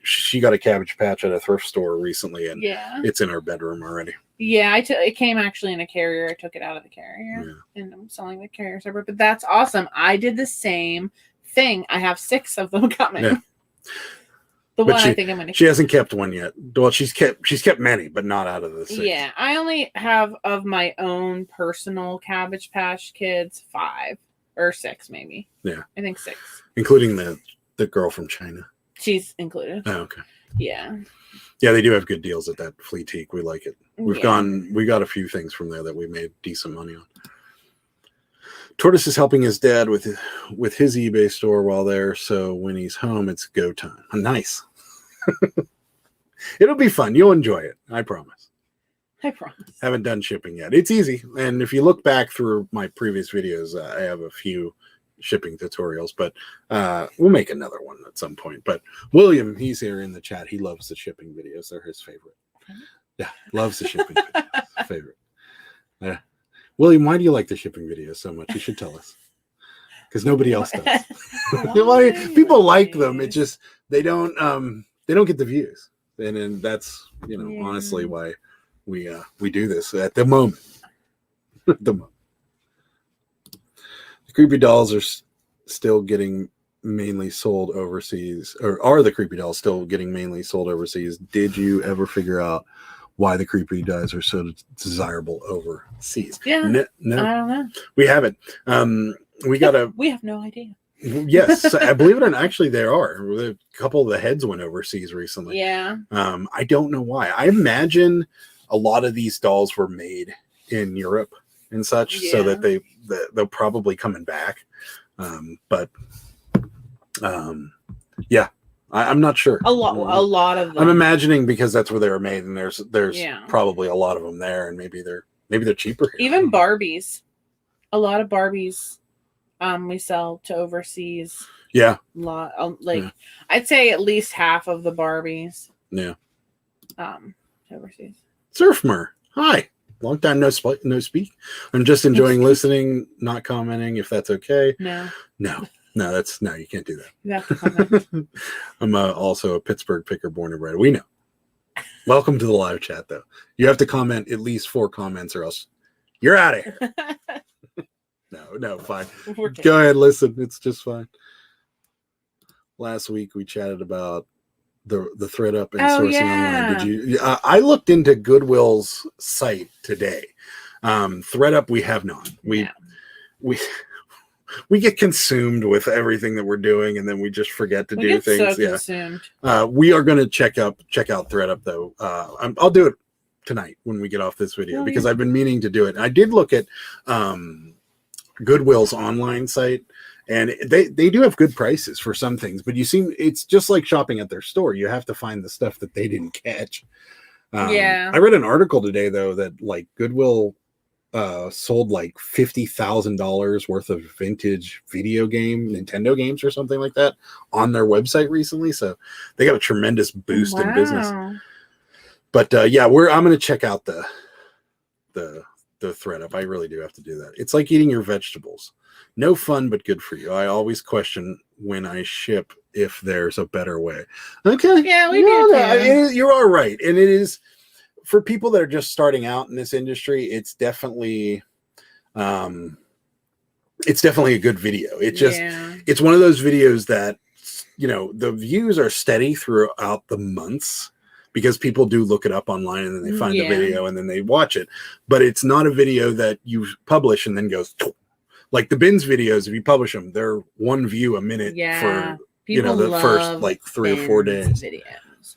she got a Cabbage Patch at a thrift store recently, and it's in her bedroom already. Yeah, it came actually in a carrier. I took it out of the carrier, and I'm selling the carrier separate. But that's awesome. I did the same thing. I have 6 of them coming. Yeah. I think I'm gonna. She hasn't kept one yet. Well, she's kept many, but not out of the 6. Yeah, I only have of my own personal Cabbage Patch Kids 5 or 6, maybe. Yeah, I think 6, including the girl from China. She's included. Oh, okay. Yeah. Yeah, they do have good deals at that Fleetique. We like it. We got a few things from there that we made decent money on. Tortoise is helping his dad with his eBay store while there, so when he's home, it's go time. Nice. It'll be fun. You'll enjoy it. I promise. I promise. Haven't done shipping yet. It's easy. And if you look back through my previous videos, I have a few shipping tutorials, but we'll make another one at some point. But William, he's here in the chat. He loves the shipping videos. They're his favorite. Yeah, loves the shipping videos. Favorite. Yeah. William, why do you like the shipping videos so much? You should tell us. Because nobody else does. People like them. It just they don't get the views. And that's honestly why we do this at the moment. The creepy dolls are still getting mainly sold overseas, or are the creepy dolls still getting mainly sold overseas? Did you ever figure out why the creepy dolls are so desirable overseas? Yeah, no, I don't know. We haven't. We have no idea. Yes, I believe it or not, actually there are. A couple of the heads went overseas recently. Yeah. I don't know why. I imagine a lot of these dolls were made in Europe and such, so that they're probably coming back. I'm not sure. A lot of them. I'm imagining because that's where they were made, and there's probably a lot of them there, and maybe they're cheaper here. Even Barbies, a lot of Barbies, we sell to overseas. Yeah, I'd say at least half of the Barbies. Yeah. To overseas. Surfmer, hi. Long time no speak. I'm just enjoying listening, not commenting. If that's okay. No, you can't do that. You have to comment. I'm also a Pittsburgh Picker, born and bred. We know. Welcome to the live chat, though. You have to comment at least 4 comments, or else you're out of here. No, fine. Go ahead, listen. It's just fine. Last week we chatted about the ThredUp and sourcing online. Did you? I looked into Goodwill's site today. ThredUp we have not. We get consumed with everything that we're doing, and then we just forget to do things. So consumed. We are going to check out ThredUp though. I'll do it tonight when we get off this video because I've been meaning to do it. I did look at Goodwill's online site, and they do have good prices for some things, but it's just like shopping at their store. You have to find the stuff that they didn't catch. I read an article today though that like Goodwill sold like $50,000 worth of vintage Nintendo games or something like that on their website recently. So they got a tremendous boost in business. But I'm going to check out the ThredUp. I really do have to do that. It's like eating your vegetables. No fun, but good for you. I always question when I ship if there's a better way. Okay. Yeah, we do. You're all right. And it is for people that are just starting out in this industry. It's definitely a good video. It's one of those videos that, the views are steady throughout the months, because people do look it up online and then they find the video and then they watch it. But it's not a video that you publish and then goes like the bins videos. If you publish them, they're 1 view a minute for the first like 3 or 4 days. Videos.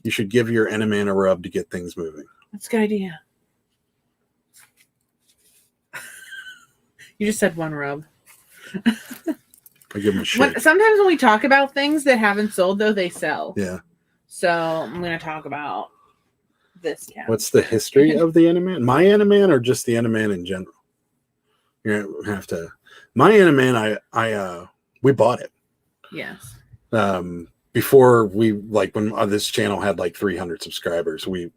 You should give your Enaman a rub to get things moving. That's a good idea. You just said 1 rub. I give them a shake. Sometimes when we talk about things that haven't sold, though, they sell. Yeah. So I'm going to talk about this cat. What's the history of the Enaman? My Enaman, or just the Enaman in general? You're going to have to. My Enaman, we bought it. Yes. before we like when this channel had like 300 subscribers, we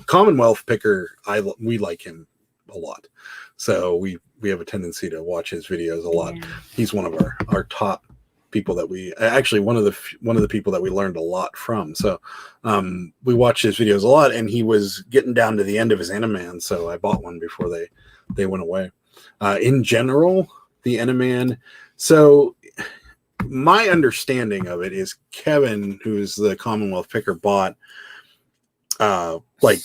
Commonwealth Picker, we like him a lot, so we have a tendency to watch his videos a lot. He's one of our top people that we actually one of the people that we learned a lot from. So we watched his videos a lot, and he was getting down to the end of his Animan, so I bought one before they went away. In general, the Animan, so my understanding of it is Kevin, who's the Commonwealth Picker, bought like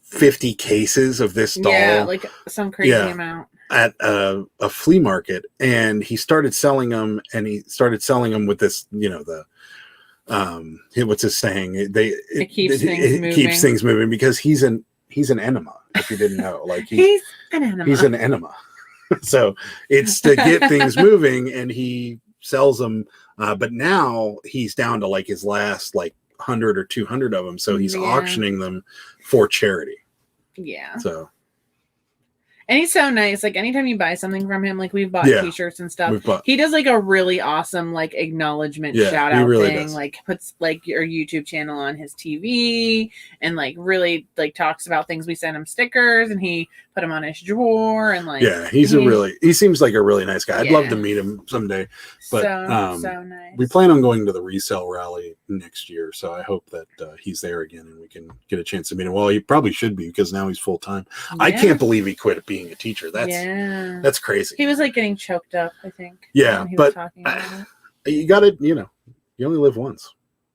50 cases of this doll. Yeah, like some crazy amount. At a flea market, and he started selling them, with this, the what's his saying? It keeps things moving because he's an enema, if you didn't know. Like he's an enema. So it's to get things moving, and he sells them, but now he's down to like his last like 100 or 200 of them, so he's auctioning them for charity. So and he's so nice. Like anytime you buy something from him, like we've bought t-shirts and stuff. He does like a really awesome like acknowledgement shout out thing. Does. Like puts like your YouTube channel on his TV and like really like talks about things. We sent him stickers and he put them on his drawer and like he seems like a really nice guy. I'd love to meet him someday. But so nice. We plan on going to the resale rally next year, so I hope that he's there again and we can get a chance to meet him. Well, he probably should be because now he's full time. I can't believe he quit being a teacher. That's crazy. He was like getting choked up, I think. Yeah, but you got to, you only live once.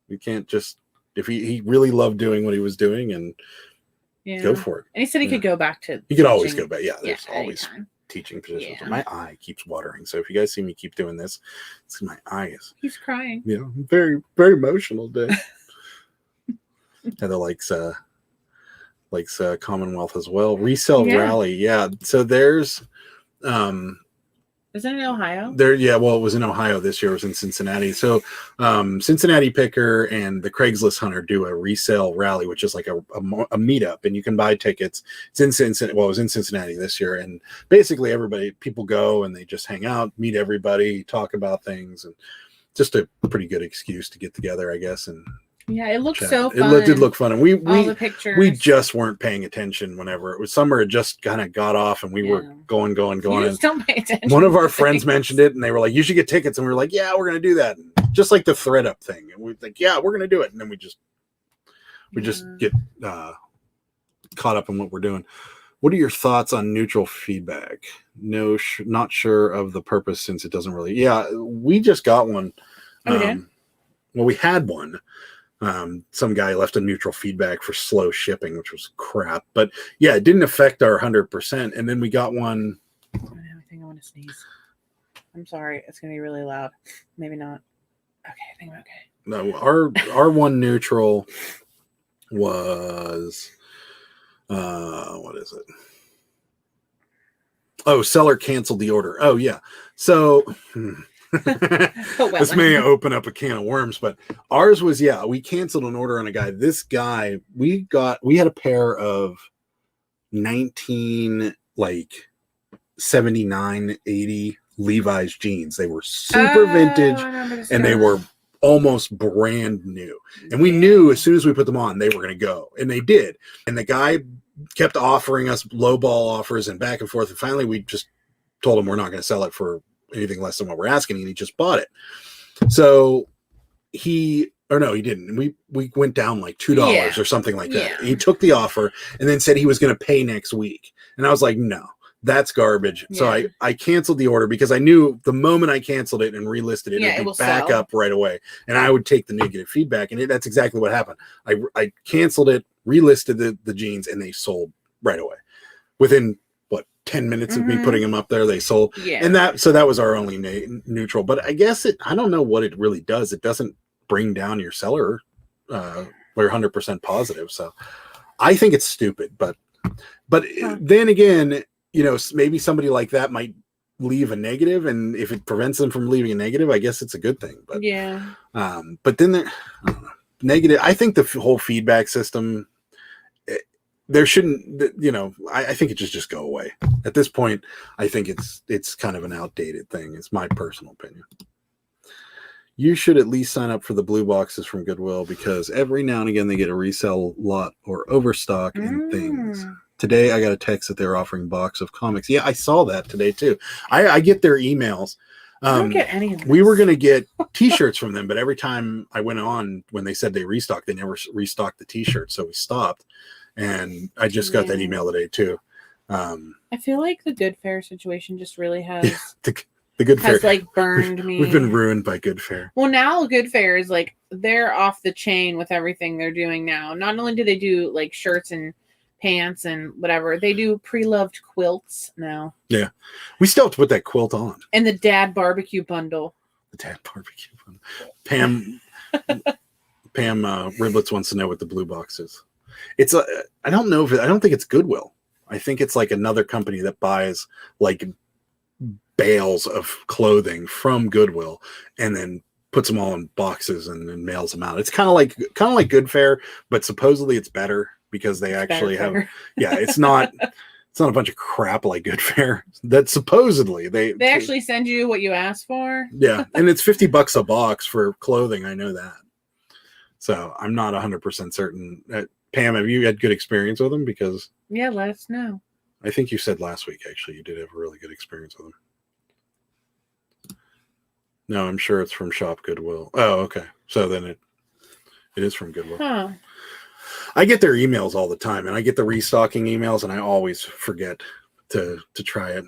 You can't just, if he really loved doing what he was doing, and go for it. And he said he could go back to he could always go back. There's always anytime. Teaching positions. My eye keeps watering, so if you guys see me keep doing this, it's my eyes. He's crying. Very, very emotional day. Heather likes Commonwealth as well. Resale rally, so there's is it in Ohio? It was in Ohio this year. It was in Cincinnati. So Cincinnati Picker and the Craigslist Hunter do a resale rally, which is like a meetup, and you can buy tickets. It's in Cincinnati. Well, it was in Cincinnati this year, and basically people go and they just hang out, meet everybody, talk about things, and just a pretty good excuse to get together, I guess. And it looked so fun. It did look fun, and all the pictures. We just weren't paying attention whenever it was summer. It just kind of got off, and we were going. You just don't pay attention. One of our friends mentioned it, and they were like, "You should get tickets," and we were like, "Yeah, we're gonna do that." And just like the thread up thing, and we were like, "Yeah, we're gonna do it," and then we just get caught up in what we're doing. What are your thoughts on neutral feedback? No, not sure of the purpose since it doesn't really. Yeah, we just got one. Well, we had one. Some guy left a neutral feedback for slow shipping, which was crap. But it didn't affect our 100%. And then we got one. I think I want to sneeze. I'm sorry. It's going to be really loud. Maybe not. Okay, I think I'm okay. No, our one neutral was, what is it? Oh, seller canceled the order. Oh, yeah. So... This may open up a can of worms, but ours was we canceled an order on a guy. This guy, we had a pair of 79, 80 Levi's jeans. They were super vintage, and they were almost brand new. And we knew as soon as we put them on, they were going to go, and they did. And the guy kept offering us lowball offers and back and forth. And finally, we just told him we're not going to sell it for anything less than what we're asking, and he just bought it. So he didn't. We went down like $2 or something like that. He took the offer and then said he was going to pay next week. And I was like, no, that's garbage. So I canceled the order because I knew the moment I canceled it and relisted it, it would back up right away. And I would take the negative feedback. And that's exactly what happened. I canceled it, relisted the jeans, and they sold right away. Within 10 minutes of me putting them up there, they sold. And that was our only neutral. But I guess I don't know what it really does. It doesn't bring down your seller. We're 100% positive. So I think it's stupid, but then again, maybe somebody like that might leave a negative, and if it prevents them from leaving a negative, I guess it's a good thing. But but then negative, I think the whole feedback system, there shouldn't, I think it just go away. At this point, I think it's kind of an outdated thing. It's my personal opinion. You should at least sign up for the blue boxes from Goodwill because every now and again they get a resale lot or overstock in things. Today I got a text that they're offering a box of comics. Yeah, I saw that today too. I get their emails. I don't get any of this. We were going to get t-shirts from them, but every time I went on, when they said they restocked, they never restocked the t-shirts. So we stopped. And I just got that email today too. I feel like the Good Fair situation just really has the Good Fair has like burned me. We've been ruined by Good Fair. Well, now Good Fair is like they're off the chain with everything they're doing now. Not only do they do like shirts and pants and whatever, they do pre-loved quilts now. Yeah, we still have to put that quilt on. And the dad barbecue bundle. The dad barbecue bundle. Pam Riblets wants to know what the blue box is. It's I don't know I don't think it's Goodwill. I think it's like another company that buys like bales of clothing from Goodwill and then puts them all in boxes and then mails them out. It's kind of like Good Fair, but supposedly it's better because they actually have it's not a bunch of crap like Good Fair. That supposedly they actually send you what you asked for. Yeah, and it's $50 a box for clothing. I know that. So I'm not 100% certain. Pam, have you had good experience with them? Because let us know. I think you said last week actually you did have a really good experience with them. No, I'm sure it's from Shop Goodwill. Oh, okay. So then it is from Goodwill. Huh. I get their emails all the time, and I get the restocking emails, and I always forget to try it.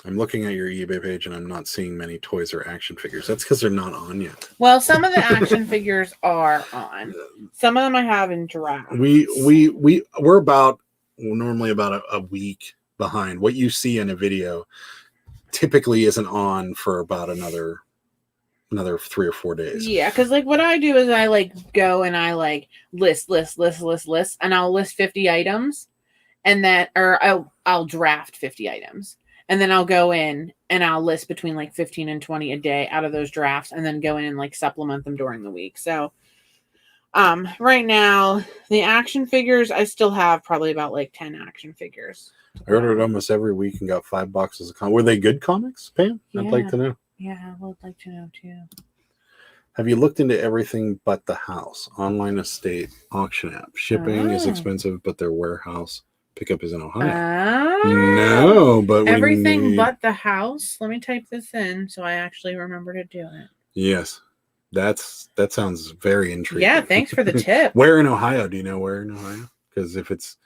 I'm looking at your eBay page, and I'm not seeing many toys or action figures. That's because they're not on yet. Well, some of the action figures are on. Some of them I have in draft. We're normally about a week behind. What you see in a video typically isn't on for about another 3 or 4 days. Yeah, because like what I do is I like go and I like list, and I'll list 50 items, and then I'll draft 50 items, and then I'll go in and I'll list between like 15 and 20 a day out of those drafts, and then go in and like supplement them during the week. So, right now the action figures I still have probably about like 10 action figures. I ordered almost every week and got 5 boxes of comics. Were they good comics, Pam? I'd like to know. Yeah, I would like to know too. Have you looked into everything but the house? Online estate auction app. Shipping is expensive, but their warehouse pickup is in Ohio. No, but everything but the house. Let me type this in so I actually remember to do it. Yes, that sounds very intriguing. Yeah, thanks for the tip. Where in Ohio? Do you know where in Ohio? Because if it's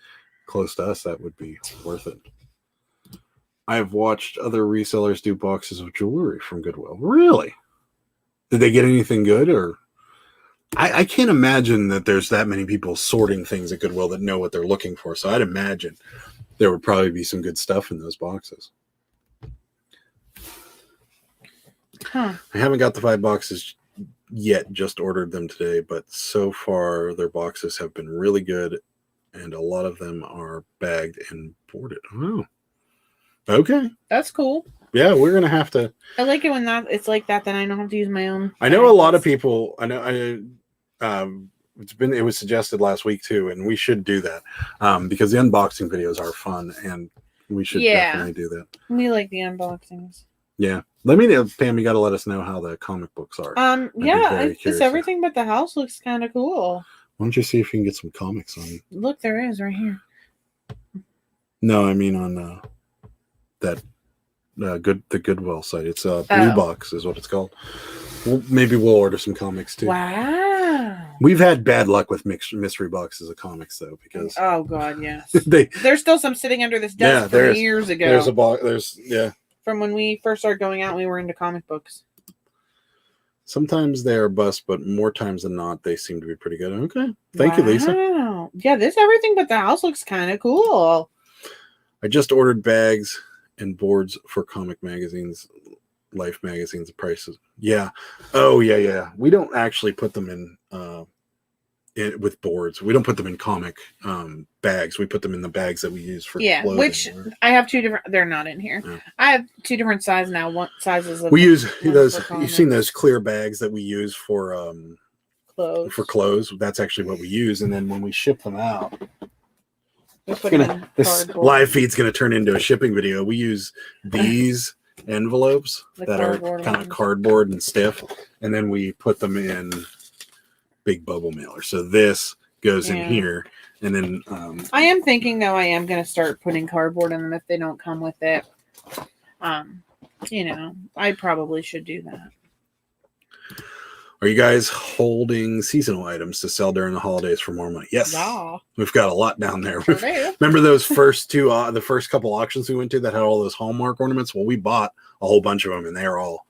close to us, that would be worth it. I have watched other resellers do boxes of jewelry from Goodwill. Really? Did they get anything good? Or I can't imagine that there's that many people sorting things at Goodwill that know what they're looking for. So I'd imagine there would probably be some good stuff in those boxes. Huh. I haven't got the 5 boxes yet, just ordered them today, but so far their boxes have been really good, and a lot of them are bagged and boarded. Oh. Okay. That's cool. Yeah, we're gonna have to. I like it when it's like that. Then I don't have to use my own. I know a lot of people. It was suggested last week too, and we should do that because the unboxing videos are fun, and we should definitely do that. We like the unboxings. Yeah, let me know, Pam. You got to let us know how the comic books are. This everything but the house looks kind of cool. Why don't you see if you can get some comics on? Look, there is right here. No, I mean on that. The Goodwill site. It's Blue Box is what it's called. Maybe we'll order some comics too. Wow. We've had bad luck with mystery boxes of comics though, because oh god, yes. There's still some sitting under this desk from years ago. There's a box. From when we first started going out, we were into comic books. Sometimes they are bust, but more times than not, they seem to be pretty good. Okay, thank you, Lisa. Yeah, this everything but the house looks kind of cool. I just ordered bags and boards for comic magazines, Life magazines, prices. Yeah. Oh, yeah. We don't actually put them in with boards. We don't put them in comic bags. We put them in the bags that we use for clothing. Which I have 2 different. They're not in here. Yeah. I have 2 different sizes now. Sizes of. We use those. You've seen those clear bags that we use for clothes. For clothes. That's actually what we use, and then when we ship them out. This live feed's going to turn into a shipping video. We use these envelopes that are kind of cardboard and stiff, and then we put them in big bubble mailers. So this goes in here, and then I am thinking though I am going to start putting cardboard in them if they don't come with it. I probably should do that. Are you guys holding seasonal items to sell during the holidays for more money? Yes. Yeah. We've got a lot down there. Remember those first two, the first couple auctions we went to that had all those Hallmark ornaments? Well, we bought a whole bunch of them, and they're all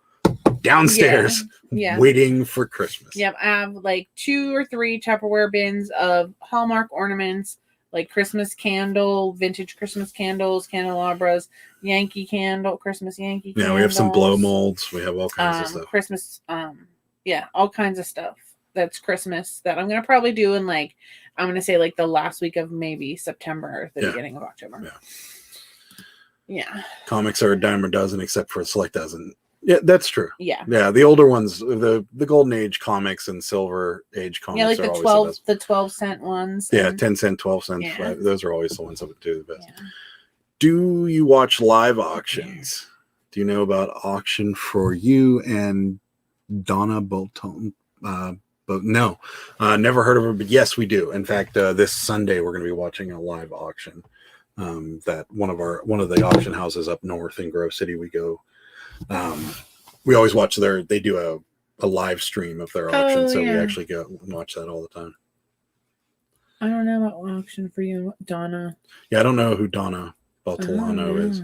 downstairs waiting for Christmas. Yep. I have like 2 or 3 Tupperware bins of Hallmark ornaments, like Christmas candle, vintage Christmas candles, candelabras, Christmas Yankee candles. Yeah, we have some blow molds. We have all kinds of stuff. Christmas, all kinds of stuff that's Christmas that I'm going to probably do in I'm going to say the last week of maybe September or the beginning of October. Yeah. Comics are a dime a dozen except for a select dozen. Yeah, that's true. Yeah. Yeah, the older ones, the golden age comics and silver age comics are always the 12-cent ones. Yeah, 10 cent, 12 cent. Yeah. Those are always the ones that would do the best. Yeah. Do you watch live auctions? Do you know about Auction for You and Donna Bolton? But no, never heard of her, but yes, we do. In fact, this Sunday, we're going to be watching a live auction that one of the auction houses up north in Grove City. We go, we always watch they do a live stream of their auction. So we actually go and watch that all the time. I don't know about Auction for You, Donna. Yeah, I don't know who Donna Baltolano is.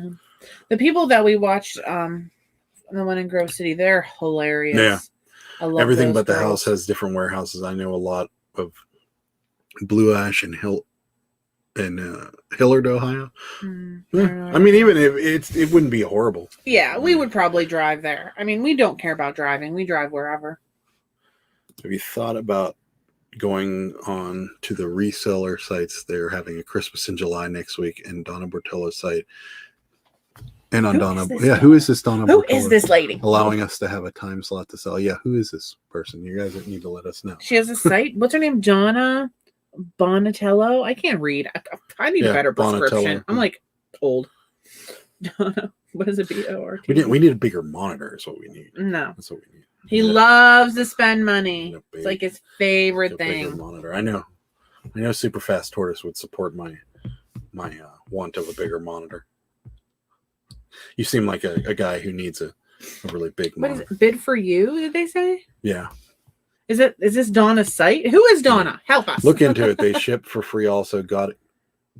The people that we watched, the one in Grove City, they're hilarious. Yeah. I love everything but girls. The house has different warehouses. I know a lot of Blue Ash and Hillard, Ohio. I mean, even if it wouldn't be horrible. Yeah, we would probably drive there. I mean, we don't care about driving. We drive wherever. Have you thought about going on to the reseller sites? They're having a Christmas in July next week, and Donna Bortolo's site. And on Donna, who is this Donna? Who is this lady? Allowing us to have a time slot to sell. Yeah, who is this person? You guys need to let us know. She has a site. What's her name? Donna Bonatello. I can't read. I need a better prescription. I'm old. Donna. What is it? B-O-R-T? We need a bigger monitor. Is what we need. No, that's what we need. He loves to spend money. It's like his favorite thing. Bigger monitor. I know. Super Fast Tortoise would support my want of a bigger monitor. You seem like a guy who needs a really big monitor. What is it? Bid for You, did they say? Yeah. Is this Donna's site? Who is Donna? Help us. Look into it. They ship for free also. Got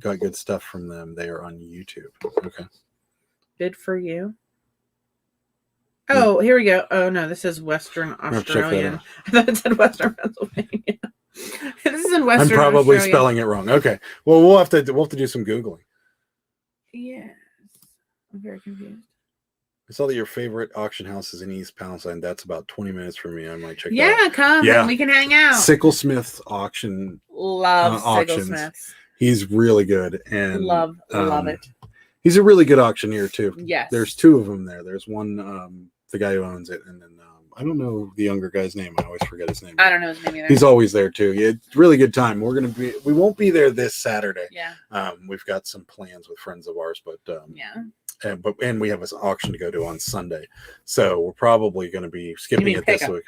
good stuff from them. They are on YouTube. Okay. Bid for You. Oh, here we go. Oh no, this is Western Australian. I thought it said Western Pennsylvania. This is in Western I'm probably Australia. spelling it wrong. Okay. Well, we'll have to do some Googling. Yeah. I'm very confused. I saw that your favorite auction house is in East Palestine. That's about 20 minutes from me. I might check that out. Yeah, come. Yeah. We can hang out. Sicklesmith's auction. Love Sicklesmith's. He's really good. And love it. He's a really good auctioneer too. Yes. There's 2 of them there. There's one, the guy who owns it, and then I don't know the younger guy's name. I always forget his name. I don't know his name either. He's always there too. Yeah, really good time. We won't be there this Saturday. Yeah. We've got some plans with friends of ours, but yeah. And we have an auction to go to on Sunday, so we're probably going to be skipping it this week.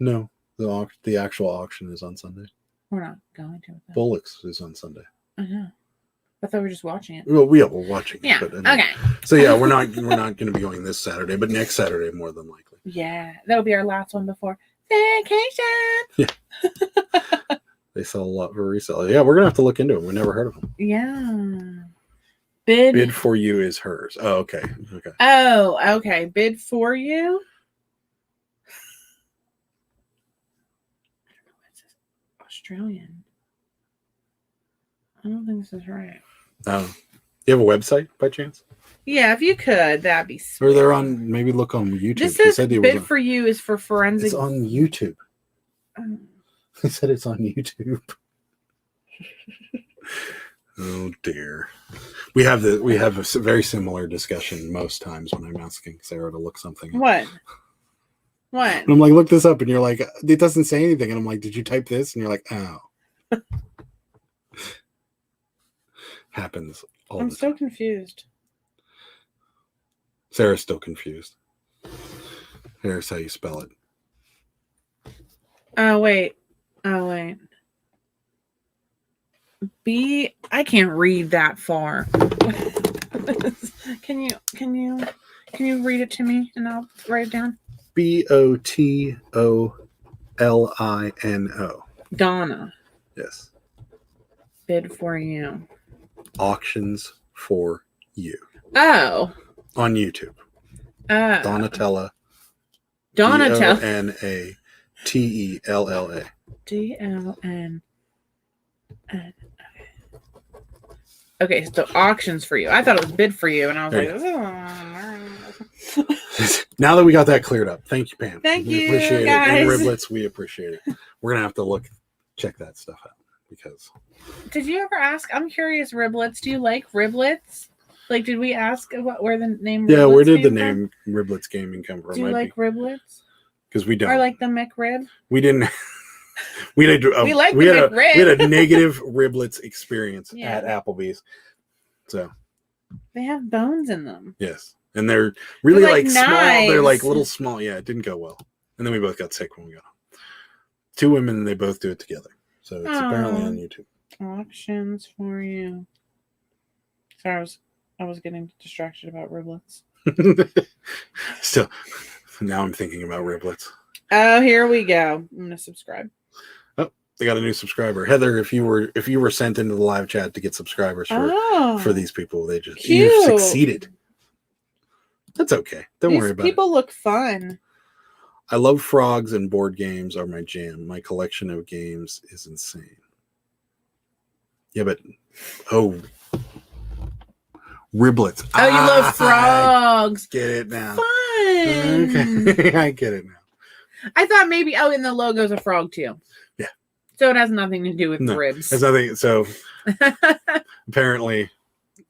No, the actual auction is on Sunday. We're not going to. Bullocks is on Sunday. I thought we were just watching it. Well, we're watching it. Yeah. But anyway. Okay. So yeah, we're not going to be going this Saturday, but next Saturday more than likely. Yeah, that'll be our last one before vacation. Yeah. They sell a lot for resale. Yeah, we're gonna have to look into them. We never heard of them. Yeah. Bid for You is hers. Oh, okay. Okay. Oh, okay. Bid for You. I don't know what this is. Australian. I don't think this is right. Oh. You have a website by chance? Yeah, if you could, that'd be sweet. Or they're on, maybe look on YouTube. This is Bid for You is for forensic. It's on YouTube. They said it's on YouTube. Oh dear. We have a very similar discussion most times when I'm asking Sarah to look something up. What? And I'm like, look this up, and you're like, it doesn't say anything, and I'm like, did you type this? And you're like, oh. happens all I'm the so time. confused. Sarah's still confused. Here's how you spell it. Oh, wait. I can't read that far. Can you read it to me and I'll write it down? Bottolino. Donna. Yes. Bid for you. Auctions for you. Oh. On YouTube. Donatella. Donatella. DLNA. Okay, so auctions for you. I thought it was bid for you, and I was now that we got that cleared up, thank you, Pam. Thank we you, appreciate guys. it. And Riblets, we appreciate it. We're gonna have to check that stuff out because. Did you ever ask? I'm curious, Riblets. Do you like Riblets? Like, did we ask about where the name? Yeah, Riblets where did the came name Riblets Gaming come from? Do you like Riblets? Because we don't. Or like the McRib? We didn't. We had a negative Riblets experience at Applebee's. So they have bones in them. Yes, and they're really like nice. small. They're like little small. Yeah, it didn't go well, and then we both got sick when we got home. 2 women, and they both do it together. So it's apparently on YouTube. Auctions for you. Sorry, I was getting distracted about Riblets. Still, now I'm thinking about Riblets. Oh, here we go. I'm gonna subscribe. They got a new subscriber, Heather. If you were sent into the live chat to get subscribers for these people, you've succeeded. That's okay. Don't worry about it. People look fun. I love frogs and board games are my jam. My collection of games is insane. Yeah, but Riblets. Oh, you love frogs. Get it now. Fun. Okay, I get it now. I thought maybe. Oh, and the logo's a frog too. Yeah. So it has nothing to do with ribs. There's nothing. So apparently,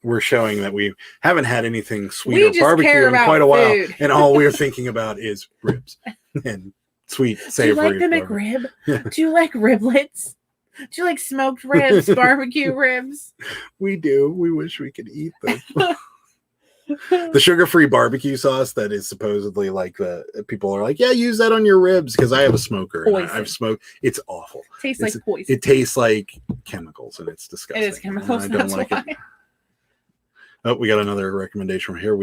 we're showing that we haven't had anything sweet or barbecue in quite a while, and all we're thinking about is ribs and sweet savory. Do you like the McRib? Yeah. Do you like Riblets? Do you like smoked ribs, barbecue ribs? We do. We wish we could eat them. The sugar-free barbecue sauce that is supposedly like people are like, yeah, use that on your ribs because I have a smoker. And I've smoked. It's awful. Tastes like poison. It tastes like chemicals, and it's disgusting. It is chemicals. I don't like it. Oh, we got another recommendation from here.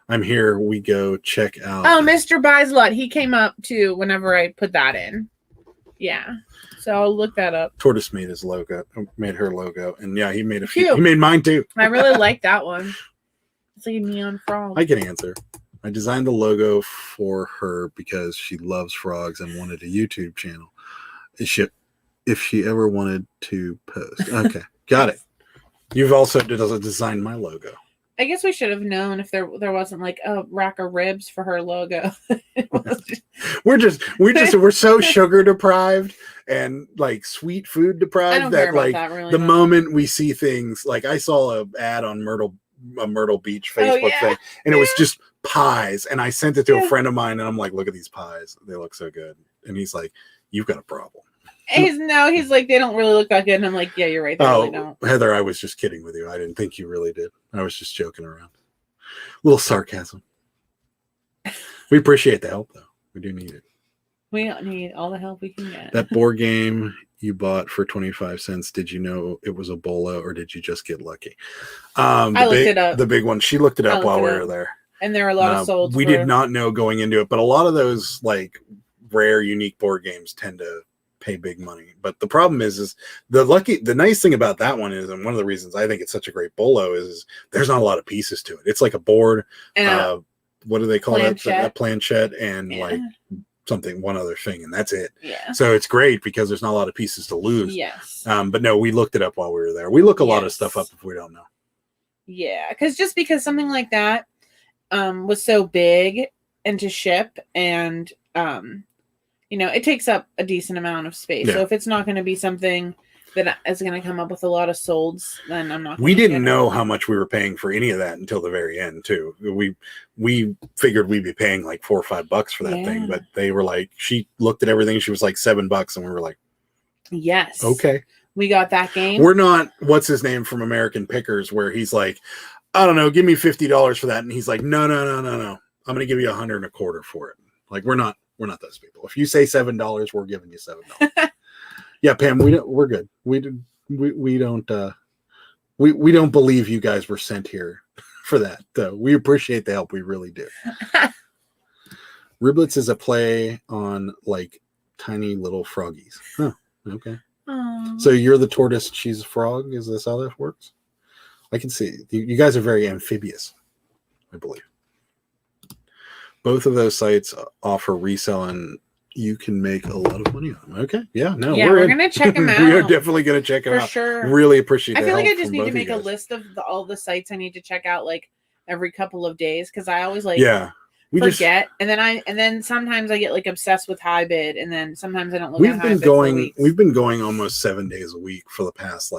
I'm here. We go check out. Oh, Mr. Bislett. He came up too whenever I put that in. Yeah. So I'll look that up. Tortoise made her logo, and yeah, he made a few. He made mine too. I really like that one. It's like a neon frog. I can answer. I designed the logo for her because she loves frogs and wanted a YouTube channel. If she ever wanted to post. Okay, got it. You've also designed my logo. I guess we should have known if there wasn't like a rack of ribs for her logo. we're so sugar deprived and like sweet food deprived that like the moment we see things like I saw an ad on a Myrtle Beach Facebook thing, and it was just pies, and I sent it to a friend of mine, and I'm like, look at these pies, they look so good, and he's like, you've got a problem. He's like, they don't really look that good, and I'm like, yeah, you're right, they really don't. Heather, I was just kidding with you. I didn't think you really did. I was just joking around. A little sarcasm. We appreciate the help though. We do need it. We need all the help we can get. That board game you bought for 25 cents, did you know it was a bolo or did you just get lucky? I looked it up. The big one. She looked it up while we were there. And there are a lot of sold. We did not know going into it, but a lot of those like rare, unique board games tend to pay big money. But the problem is the nice thing about that one is, and one of the reasons I think it's such a great bolo is there's not a lot of pieces to it. It's like a board. And what do they call that? A planchette and like one other thing, and that's it. Yeah. So it's great because there's not a lot of pieces to lose. Yes. But no, we looked it up while we were there. We look a lot of stuff up if we don't know. Yeah, because something like that was so big and to ship, and it takes up a decent amount of space. Yeah. So if it's not going to be something that is going to come up with a lot of solds, then I'm not. We didn't know how much we were paying for any of that until the very end, too. We figured we'd be paying like $4 or $5 for that thing, but they were like, she looked at everything. She was like $7, and we were like, yes, okay. We got that game. We're not, what's his name from American Pickers, where he's like, I don't know, give me $50 for that. And he's like, no. I'm going to give you $125 for it. Like, we're not those people. If you say $7, we're giving you $7. Yeah, Pam, we're good. We don't believe you guys were sent here for that. We appreciate the help. We really do. Riblets is a play on like tiny little froggies. Huh. Okay. Aww. So you're the tortoise, she's a frog. Is this how that works? I can see you guys are very amphibious, I believe. Both of those sites offer resale, and you can make a lot of money on them. Okay. Yeah. No. Yeah, we're gonna check them out. We are definitely gonna check them out. For sure. Really appreciate. I feel like I just need to make a list of all the sites I need to check out like every couple of days because I always like forget, and then sometimes I get like obsessed with high bid, and then sometimes I don't look at high bid for weeks. We've been going almost 7 days a week for the past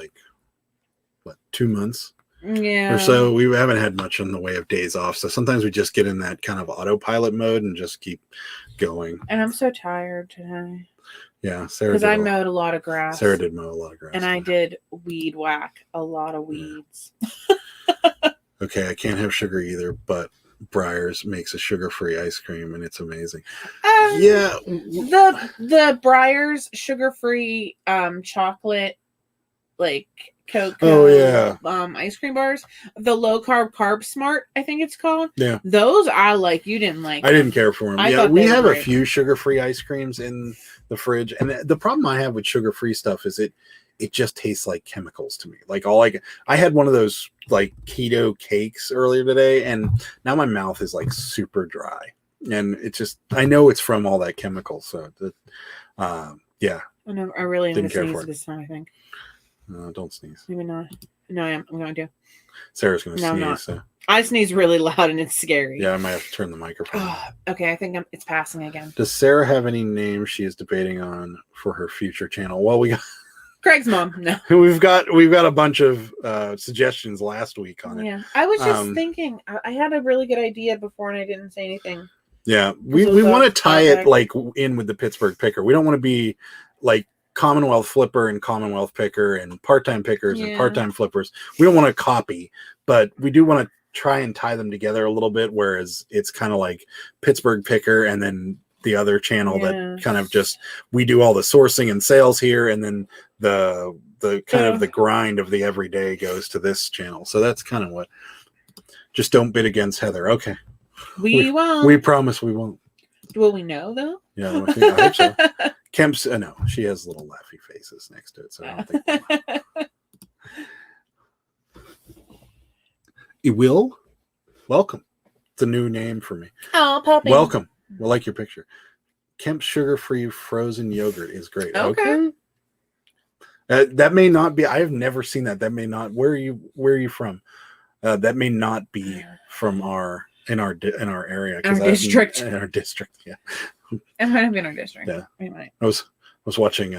2 months. Yeah. Or so. We haven't had much in the way of days off. So sometimes we just get in that kind of autopilot mode and just keep going. And I'm so tired today. Yeah, Sarah. Because I mowed a lot of grass. Sarah did mow a lot of grass. And I did weed whack a lot of weeds. Yeah. Okay, I can't have sugar either, but Breyers makes a sugar-free ice cream and it's amazing. Yeah. The Breyers sugar-free chocolate Coke ice cream bars, the low carb smart, I think it's called. Yeah, those I like. You didn't like. I didn't care for them. Yeah, we have a few sugar-free ice creams in the fridge, and the problem I have with sugar-free stuff is it just tastes like chemicals to me. I had one of those keto cakes earlier today, and now my mouth is super dry, and it's just I know it's from all that chemical. So yeah. I really am going to sneeze this time. I think. No, don't sneeze. Maybe not. No, I'm going to. Sarah's going to sneeze. So. I sneeze really loud and it's scary. Yeah, I might have to turn the microphone on. Okay, I think it's passing again. Does Sarah have any names she is debating on for her future channel? Well, we got Craig's mom. No, we've got a bunch of suggestions last week on it. Yeah, I was just thinking. I had a really good idea before and I didn't say anything. Yeah, we want to tie it in with the Pittsburgh Picker. We don't want to be Commonwealth Flipper and Commonwealth Picker and part-time pickers and part-time flippers. We don't want to copy, but we do want to try and tie them together a little bit, whereas it's kind of like Pittsburgh Picker and then the other channel that kind of just we do all the sourcing and sales here, and then the kind of the grind of the everyday goes to this channel. So that's kind of what. Just don't bid against Heather. Okay. We won't. We promise we won't. Will we know though? Yeah, I hope so. Kemp's no, she has little laughy faces next to it, so I don't think. Will, welcome. It's a new name for me. Oh, puppy. Welcome. We like your picture. Kemp's sugar-free frozen yogurt is great. Okay. That may not be. I have never seen that. That may not. Where are you from? That may not be from our area. Our district. In our district, yeah. It might have been our district. Yeah. It might. I was watching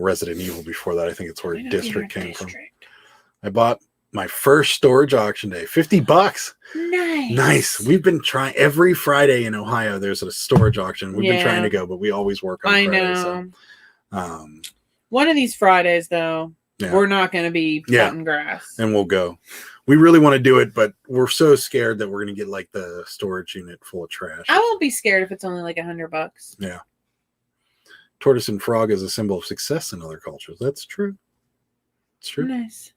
Resident Evil before that. I think it's where district came from. I bought my first storage auction day, $50. Nice. We've been trying every Friday in Ohio. There's a storage auction. We've been trying to go, but we always work on Friday. I know. So, one of these Fridays, though, we're not going to be cutting grass, and we'll go. We really want to do it, but we're so scared that we're going to get the storage unit full of trash. I won't be scared if it's only $100. Yeah. Tortoise and frog is a symbol of success in other cultures. That's true. It's true. Nice.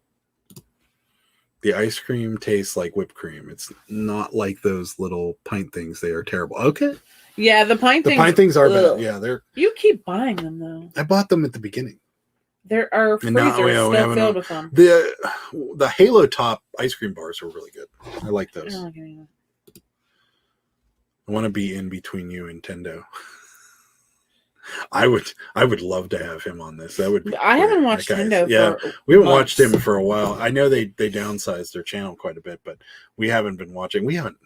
The ice cream tastes like whipped cream. It's not like those little pint things. They are terrible. Okay. Yeah, the pint things are bad. Yeah, they're. You keep buying them though. I bought them at the beginning. There are freezers still filled with them. The Halo Top ice cream bars are really good. I like those. I want to be in between you and Tendo. I would love to have him on this. That would be I haven't watched Tendo we haven't watched him for a while. I know they downsized their channel quite a bit, but we haven't been watching. We haven't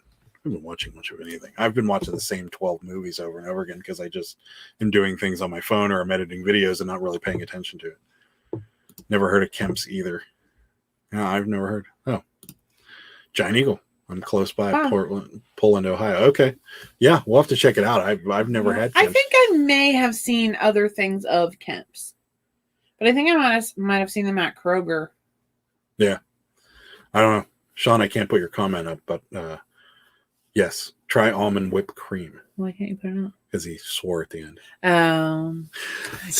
been watching much of anything. I've been watching the same 12 movies over and over again because I just am doing things on my phone or I'm editing videos and not really paying attention to it. Never heard of Kemp's either. No, I've never heard. Oh, Giant Eagle. I'm close by Poland, Ohio. Okay. Yeah, we'll have to check it out. I've never had Kemp's. I think I may have seen other things of Kemp's. But I think I might have seen them at Kroger. Yeah. I don't know. Sean, I can't put your comment up, but yes, try almond whipped cream. Why can't you put it up? Because he swore at the end.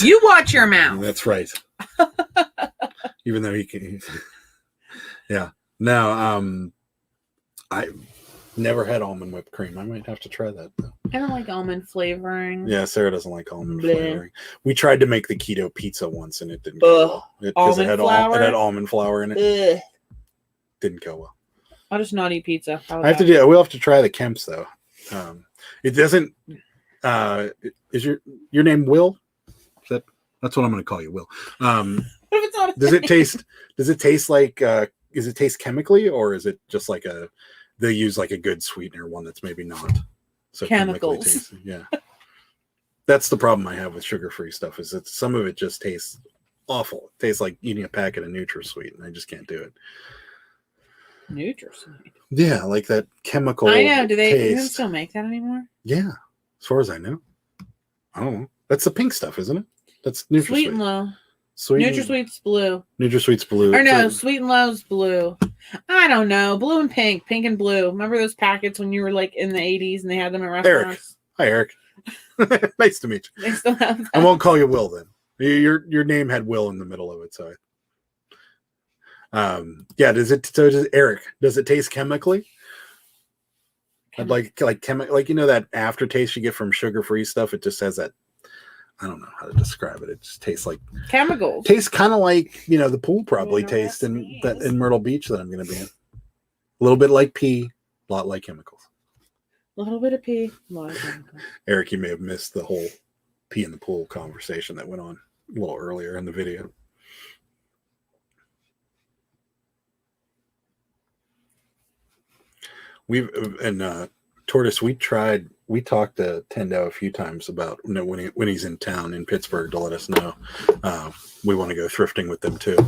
You watch your mouth. That's right. Even though he can. Yeah. No, I never had almond whipped cream. I might have to try that though. I don't like almond flavoring. Yeah, Sarah doesn't like almond flavoring. We tried to make the keto pizza once and it didn't go well. Because it had almond flour in it. Ugh. Didn't go well. I'll just not eat pizza. We'll have to try the Kemp's though. It doesn't is your name Will? That's what I'm gonna call you, Will. What if it's not does it taste like does it taste chemically, or is it just like they use like a good sweetener, one that's maybe not so chemicals? Tasty? Yeah. That's the problem I have with sugar-free stuff, is that some of it just tastes awful. It tastes like eating a packet of NutraSweet, and I just can't do it. NutraSweet? Yeah, like that chemical. I know. Do they still make that anymore? Yeah, as far as I know. I don't know. That's the pink stuff, isn't it? That's NutraSweet. Sweet and Low. NutraSweet's blue. NutraSweet's blue. Or no, Sweet and Low's blue. I don't know. Blue and pink and blue. Remember those packets when you were like in the 80s and they had them at restaurants? Eric. Hi, Eric. Nice to meet you. They still have that. I won't call you Will then. Your name had Will in the middle of it, so. Yeah. Does Eric? Does it taste chemically? I'd like that aftertaste you get from sugar-free stuff. It just has that. I don't know how to describe it. It just tastes like chemicals. Tastes kind of like the pool probably tastes in Myrtle Beach that I'm going to be in. A little bit like pee, a lot like chemicals. A little bit of pee, a lot of chemicals. Eric, you may have missed the whole pee in the pool conversation that went on a little earlier in the video. Tortoise, we talked to Tendo a few times about when he's in town in Pittsburgh to let us know. We want to go thrifting with them too.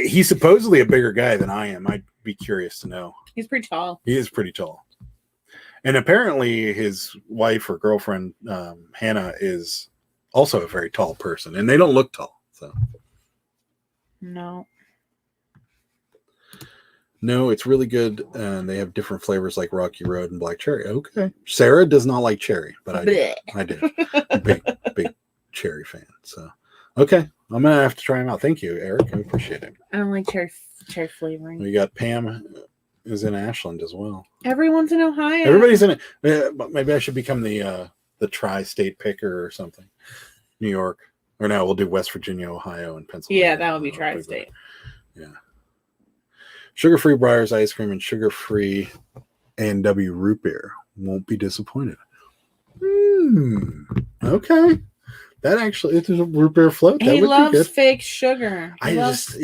He's supposedly a bigger guy than I am. I'd be curious to know. He's pretty tall. He is pretty tall. And apparently his wife or girlfriend, Hannah, is also a very tall person, and they don't look tall. So No, it's really good, and they have different flavors like Rocky Road and Black Cherry. Okay. Sarah does not like cherry, but I do. I'm a big cherry fan. So, okay. I'm going to have to try them out. Thank you, Eric. I appreciate it. I don't like cherry flavoring. We got Pam is in Ashland as well. Everyone's in Ohio. Everybody's in it. Maybe I should become the tri-state picker or something. New York. Or no, we'll do West Virginia, Ohio, and Pennsylvania. Yeah, that would be tri-state. Yeah. Sugar-free Breyers ice cream and sugar-free A&W root beer. Won't be disappointed. Okay. That actually, it's a root beer float. That he loves fake sugar. He loves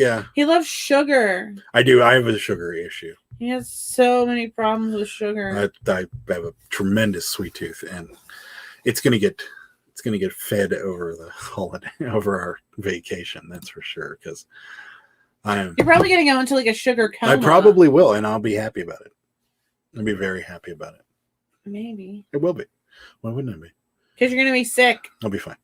sugar. I do. I have a sugar issue. He has so many problems with sugar. I have a tremendous sweet tooth, and it's gonna get fed over the holiday, over our vacation. That's for sure. Because you're probably going to go into like a sugar coma. I probably will, and I'll be happy about it. I'll be very happy about it. Maybe. It will be. Why wouldn't it be? Because you're going to be sick. I'll be fine.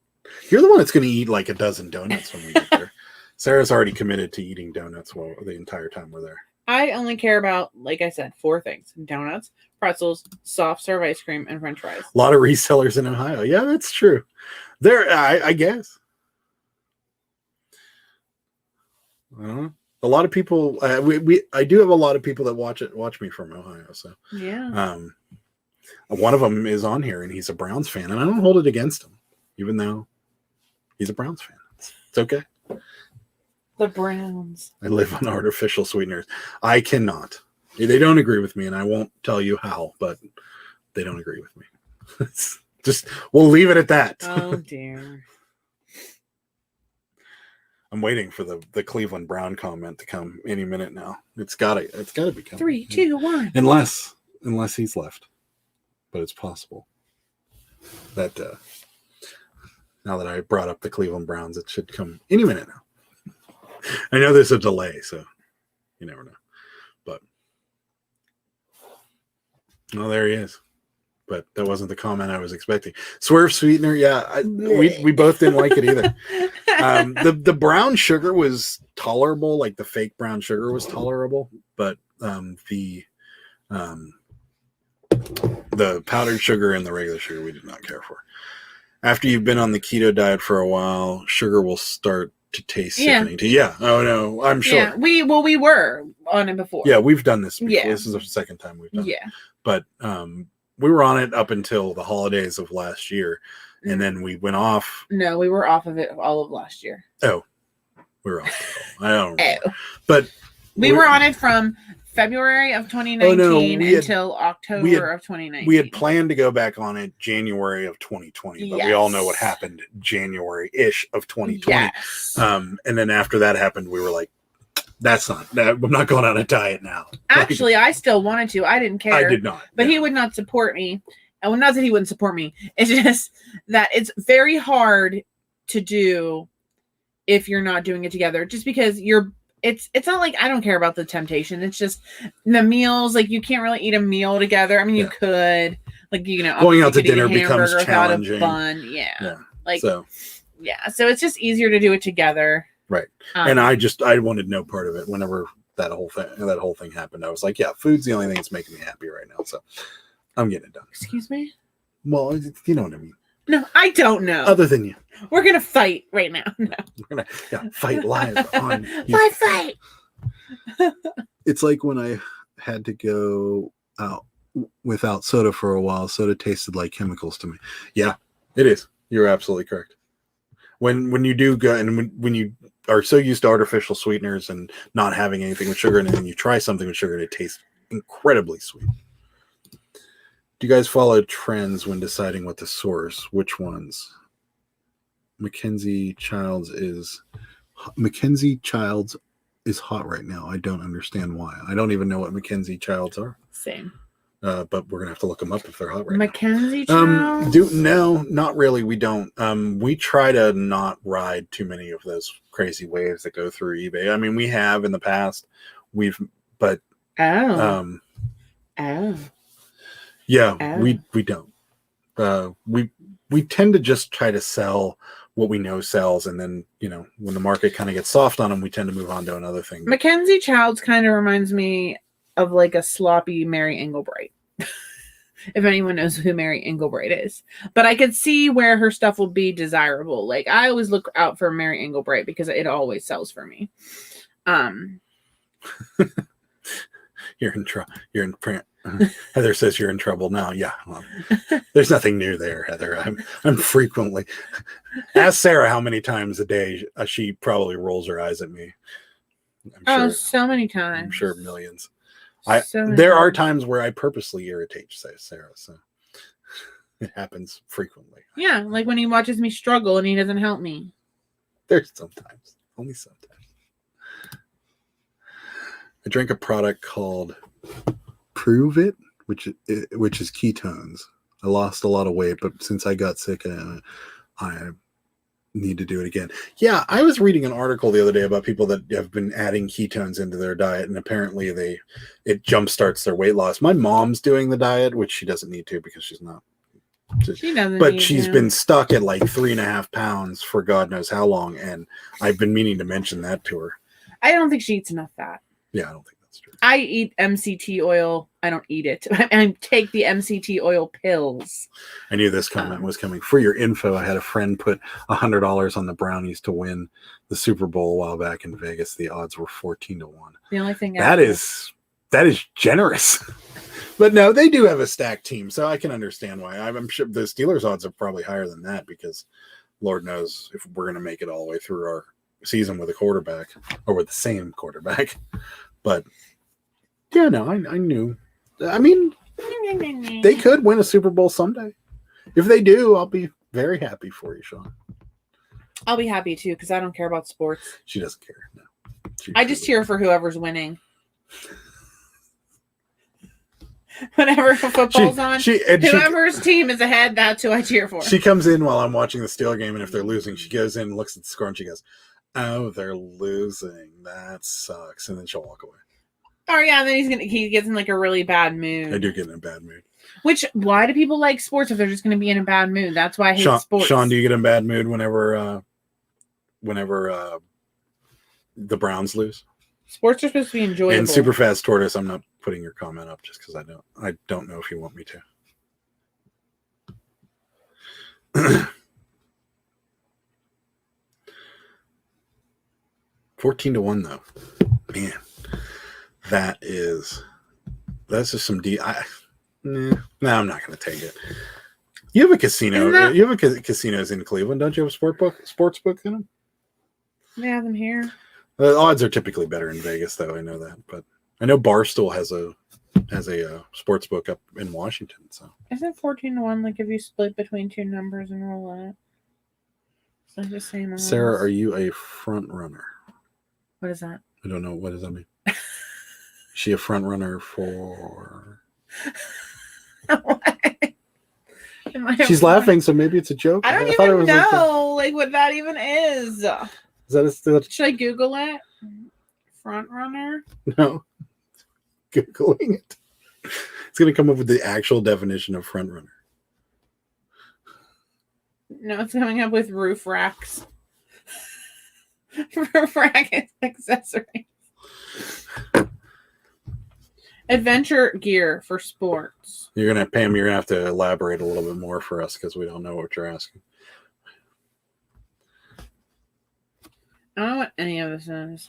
You're the one that's going to eat like a dozen donuts when we get there. Sarah's already committed to eating donuts the entire time we're there. I only care about, like I said, 4 things. Donuts, pretzels, soft serve ice cream, and french fries. A lot of resellers in Ohio. Yeah, that's true. I guess. A lot of people. I do have a lot of people that watch me from Ohio. So yeah. One of them is on here, and he's a Browns fan, and I don't hold it against him, even though he's a Browns fan. It's okay. The Browns. I live on artificial sweeteners. I cannot. They don't agree with me, and I won't tell you how, but they don't agree with me. Just we'll leave it at that. Oh dear. I'm waiting for the Cleveland Brown comment to come any minute now. It's gotta be coming. 3, 2, 1. Unless he's left, but it's possible that now that I brought up the Cleveland Browns, it should come any minute now. I know there's a delay, so you never know. But there he is. but that wasn't the comment I was expecting. Swerve sweetener, yeah, we both didn't like it either. The brown sugar was tolerable, like the fake brown sugar was tolerable, but the powdered sugar and the regular sugar we did not care for. After you've been on the keto diet for a while, sugar will start to taste sickening to you. Yeah. Oh no, I'm sure. Yeah. We were on it before. Yeah, we've done this before. Yeah. This is the second time we've done it. Yeah. But we were on it up until the holidays of last year, and then we went off. No, we were off of it all of last year. Oh, we were off. I don't know. But we were on it from February of 2019 until October of 2019. We had planned to go back on it January of 2020, but we all know what happened January-ish of 2020. Yes. And then after that happened, we were like, I'm not going on a diet now. Actually, I still wanted to. I didn't care. I did not. But he would not support me. And well, not that he wouldn't support me. It's just that it's very hard to do if you're not doing it together. Just because it's not like I don't care about the temptation. It's just the meals. Like you can't really eat a meal together. I mean, you could, like, going out to dinner becomes challenging. Fun. Yeah. So it's just easier to do it together. Right. And I wanted no part of it. Whenever that whole thing happened, I was like, yeah, food's the only thing that's making me happy right now. So I'm getting it done. Excuse me? Well, you know what I mean. No, I don't know. Other than you. We're going to fight right now. No. We're going to fight live on you. Fight. It's like when I had to go out without soda for a while. Soda tasted like chemicals to me. Yeah, it is. You're absolutely correct. When you do go and when you are so used to artificial sweeteners and not having anything with sugar, and then you try something with sugar and it tastes incredibly sweet. Do you guys follow trends when deciding what to source? Which ones? Mackenzie Childs is hot right now. I don't understand why. I don't even know what Mackenzie Childs are. Same. But we're gonna have to look them up if they're hot right Mackenzie now. Childs? No, not really. We don't. We try to not ride too many of those crazy waves that go through eBay. I mean, we have in the past. We don't. We tend to just try to sell what we know sells, and then when the market kind of gets soft on them, we tend to move on to another thing. Mackenzie Childs kind of reminds me of like a sloppy Mary Englebright. If anyone knows who Mary Englebright is. But I could see where her stuff will be desirable. Like I always look out for Mary Englebright because it always sells for me. You're in trouble. Heather says you're in trouble now. Yeah. Well, there's nothing new there, Heather. I'm frequently ask Sarah how many times a day she probably rolls her eyes at me. I'm sure, so many times. I'm sure millions. There are times where I purposely irritate Sarah, so it happens frequently. Yeah, like when he watches me struggle and he doesn't help me. There's sometimes, only sometimes. I drank a product called Prove It, which is ketones. I lost a lot of weight, but since I got sick, I need to do it again. Yeah, I was reading an article the other day about people that have been adding ketones into their diet, and apparently it jumpstarts their weight loss. My mom's doing the diet, which she doesn't need to because she's not. She doesn't. But she's been stuck at like 3.5 pounds for God knows how long, and I've been meaning to mention that to her. I don't think she eats enough fat. Yeah, I don't think that's true. I eat MCT oil. I don't eat it. I take the MCT oil pills. I knew this comment was coming. For your info, I had a friend put $100 on the Brownies to win the Super Bowl a while back in Vegas. The odds were 14-1. The only thing that is generous. But no, they do have a stacked team, so I can understand why. I'm sure the Steelers' odds are probably higher than that because Lord knows if we're going to make it all the way through our season with a quarterback or with the same quarterback. But yeah, no, I knew. I mean, they could win a Super Bowl someday. If they do, I'll be very happy for you, Sean. I'll be happy too because I don't care about sports. She doesn't care. No, I just cheer for whoever's winning. Whenever football's on, whoever's team is ahead, that's who I cheer for. She comes in while I'm watching the Steelers game, and if they're losing, she goes in and looks at the score, and she goes, "Oh, they're losing. That sucks," and then she'll walk away. Oh yeah, and then he gets in like a really bad mood. I do get in a bad mood. Why do people like sports if they're just going to be in a bad mood? That's why I hate sports. Sean, do you get in a bad mood whenever the Browns lose? Sports are supposed to be enjoyable. And Super Fast Tortoise, I'm not putting your comment up just because I don't know if you want me to. 14-1 though, man, that's just some no, I'm not going to take it. You have a casino. You have casinos in Cleveland, don't you? Have a sports book in them? They have them here. The odds are typically better in Vegas, though. I know that, but I know Barstool has a sports book up in Washington. So isn't 14-1 like if you split between two numbers and roll it? It's like the same odds. Sarah, are you a front runner? What is that? I don't know. What does that mean? Is she a front runner for? She's laughing, so maybe it's a joke. I don't even know what that even is. Is that should I Google it? Front runner? No. Googling it. It's going to come up with the actual definition of front runner. No, it's coming up with roof racks. Roof rack accessories. Adventure gear for sports. You're going to have to elaborate a little bit more for us because we don't know what you're asking. I don't know what any of this is.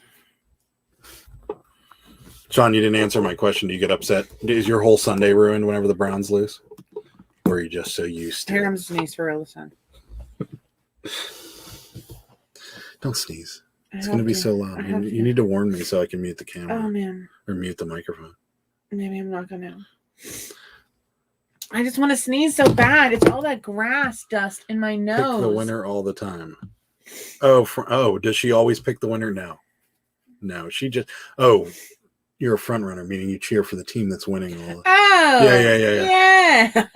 Sean, you didn't answer my question. Do you get upset? Is your whole Sunday ruined whenever the Browns lose? Or are you just so used to it? Here comes sneeze for real this time. Don't sneeze. It's going to be so loud. You need to warn me so I can mute the camera. Oh, man. Or mute the microphone. Maybe I'm not going to. I just want to sneeze so bad. It's all that grass dust in my nose. Pick the winner all the time. Oh, does she always pick the winner? No, she just. Oh, you're a front runner, meaning you cheer for the team that's winning all. Oh, yeah. Yes.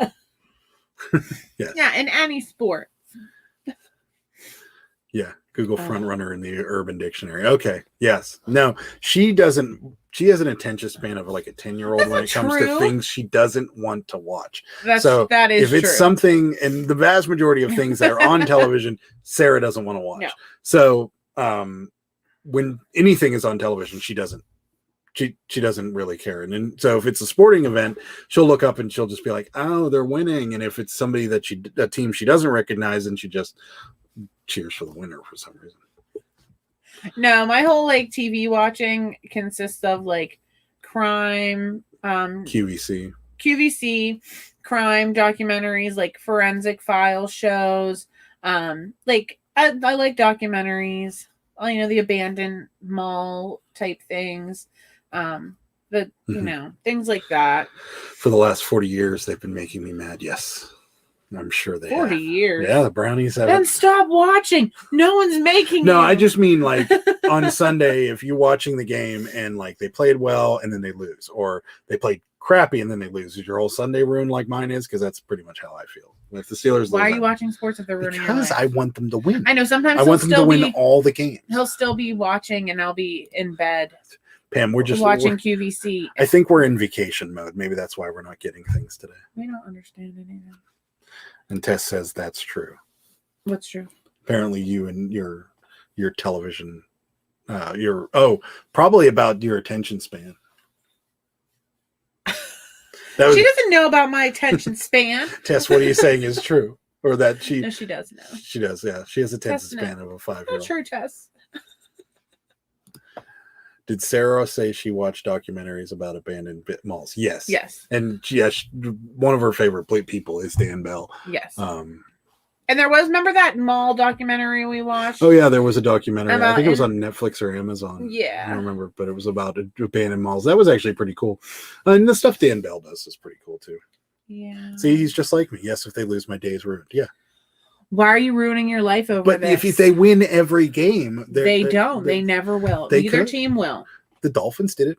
Yeah, in any sport. Yeah, Google front runner in the Urban Dictionary. Okay, yes. No, she doesn't. She has an attention span of like a 10-year-old when it comes to things she doesn't want to watch. That is true. If it's something, and the vast majority of things that are on television, Sarah doesn't want to watch. No. So when anything is on television, she doesn't really care. And so if it's a sporting event, she'll look up and she'll just be like, "Oh, they're winning." And if it's somebody a team she doesn't recognize, and she just cheers for the winner for some reason. No, my whole TV watching consists of crime, QVC, crime documentaries, like forensic file shows. I like documentaries. The abandoned mall type things. Things like that. For the last 40 years, they've been making me mad. Yes. I'm sure they 40 years. Yeah, the Brownies have. Then stop watching. No one's making No, I just mean on Sunday, if you're watching the game and they played well and then they lose, or they played crappy and then they lose, is your whole Sunday ruined like mine is? Because that's pretty much how I feel. If the Steelers lose, why are you watching sports if they're ruining your life? Because I want them to win. I know sometimes I want them to win all the games. He'll still be watching and I'll be in bed. Pam, we're just watching QVC. I think we're in vacation mode. Maybe that's why we're not getting things today. We don't understand anything. And Tess says that's true. What's true? Apparently you and your television, probably about your attention span. She doesn't know about my attention span. Tess, what are you saying is true? Or that she... No, she does know. She does, yeah. She has a attention span of a 5-year-old. Not true, Tess. Did Sarah say she watched documentaries about abandoned malls? Yes. Yes. And one of her favorite people is Dan Bell. Yes. And there was, remember that mall documentary we watched? Oh, yeah, there was a documentary. I think it was on Netflix or Amazon. Yeah. I don't remember, but it was about abandoned malls. That was actually pretty cool. And the stuff Dan Bell does is pretty cool, too. Yeah. See, he's just like me. Yes, if they lose, my day's ruined. Yeah. Why are you ruining your life over this? But if they win every game... They don't. They never will. Neither team will. The Dolphins did it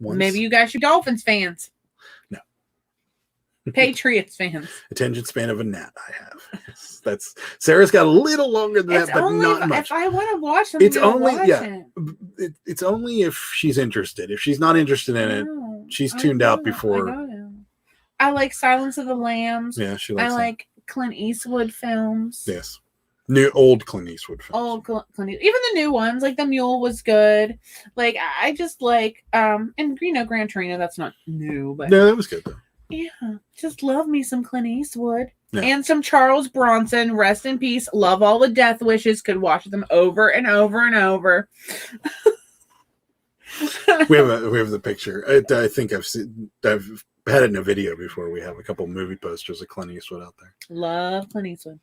once. Maybe you guys are Dolphins fans. No. Patriots fans. Attention span of a gnat. I have. That's Sarah's got a little longer than that, but not much. If I want to watch something, it's only it's only if she's interested. If she's not interested in it, she's tuned out before. I like Silence of the Lambs. Yeah, she likes. I like Clint Eastwood films. Yes, old Clint Eastwood films. Old Clint Eastwood. Even the new ones, like The Mule was good. Like I just like and Gran Torino. That's not new, but no, that was good though. Yeah, just love me some Clint Eastwood and some Charles Bronson. Rest in peace. Love all the Death Wishes. Could watch them over and over and over. we have the picture. I think I've had it in a video before. We have a couple movie posters of Clint Eastwood out there. Love Clint Eastwood.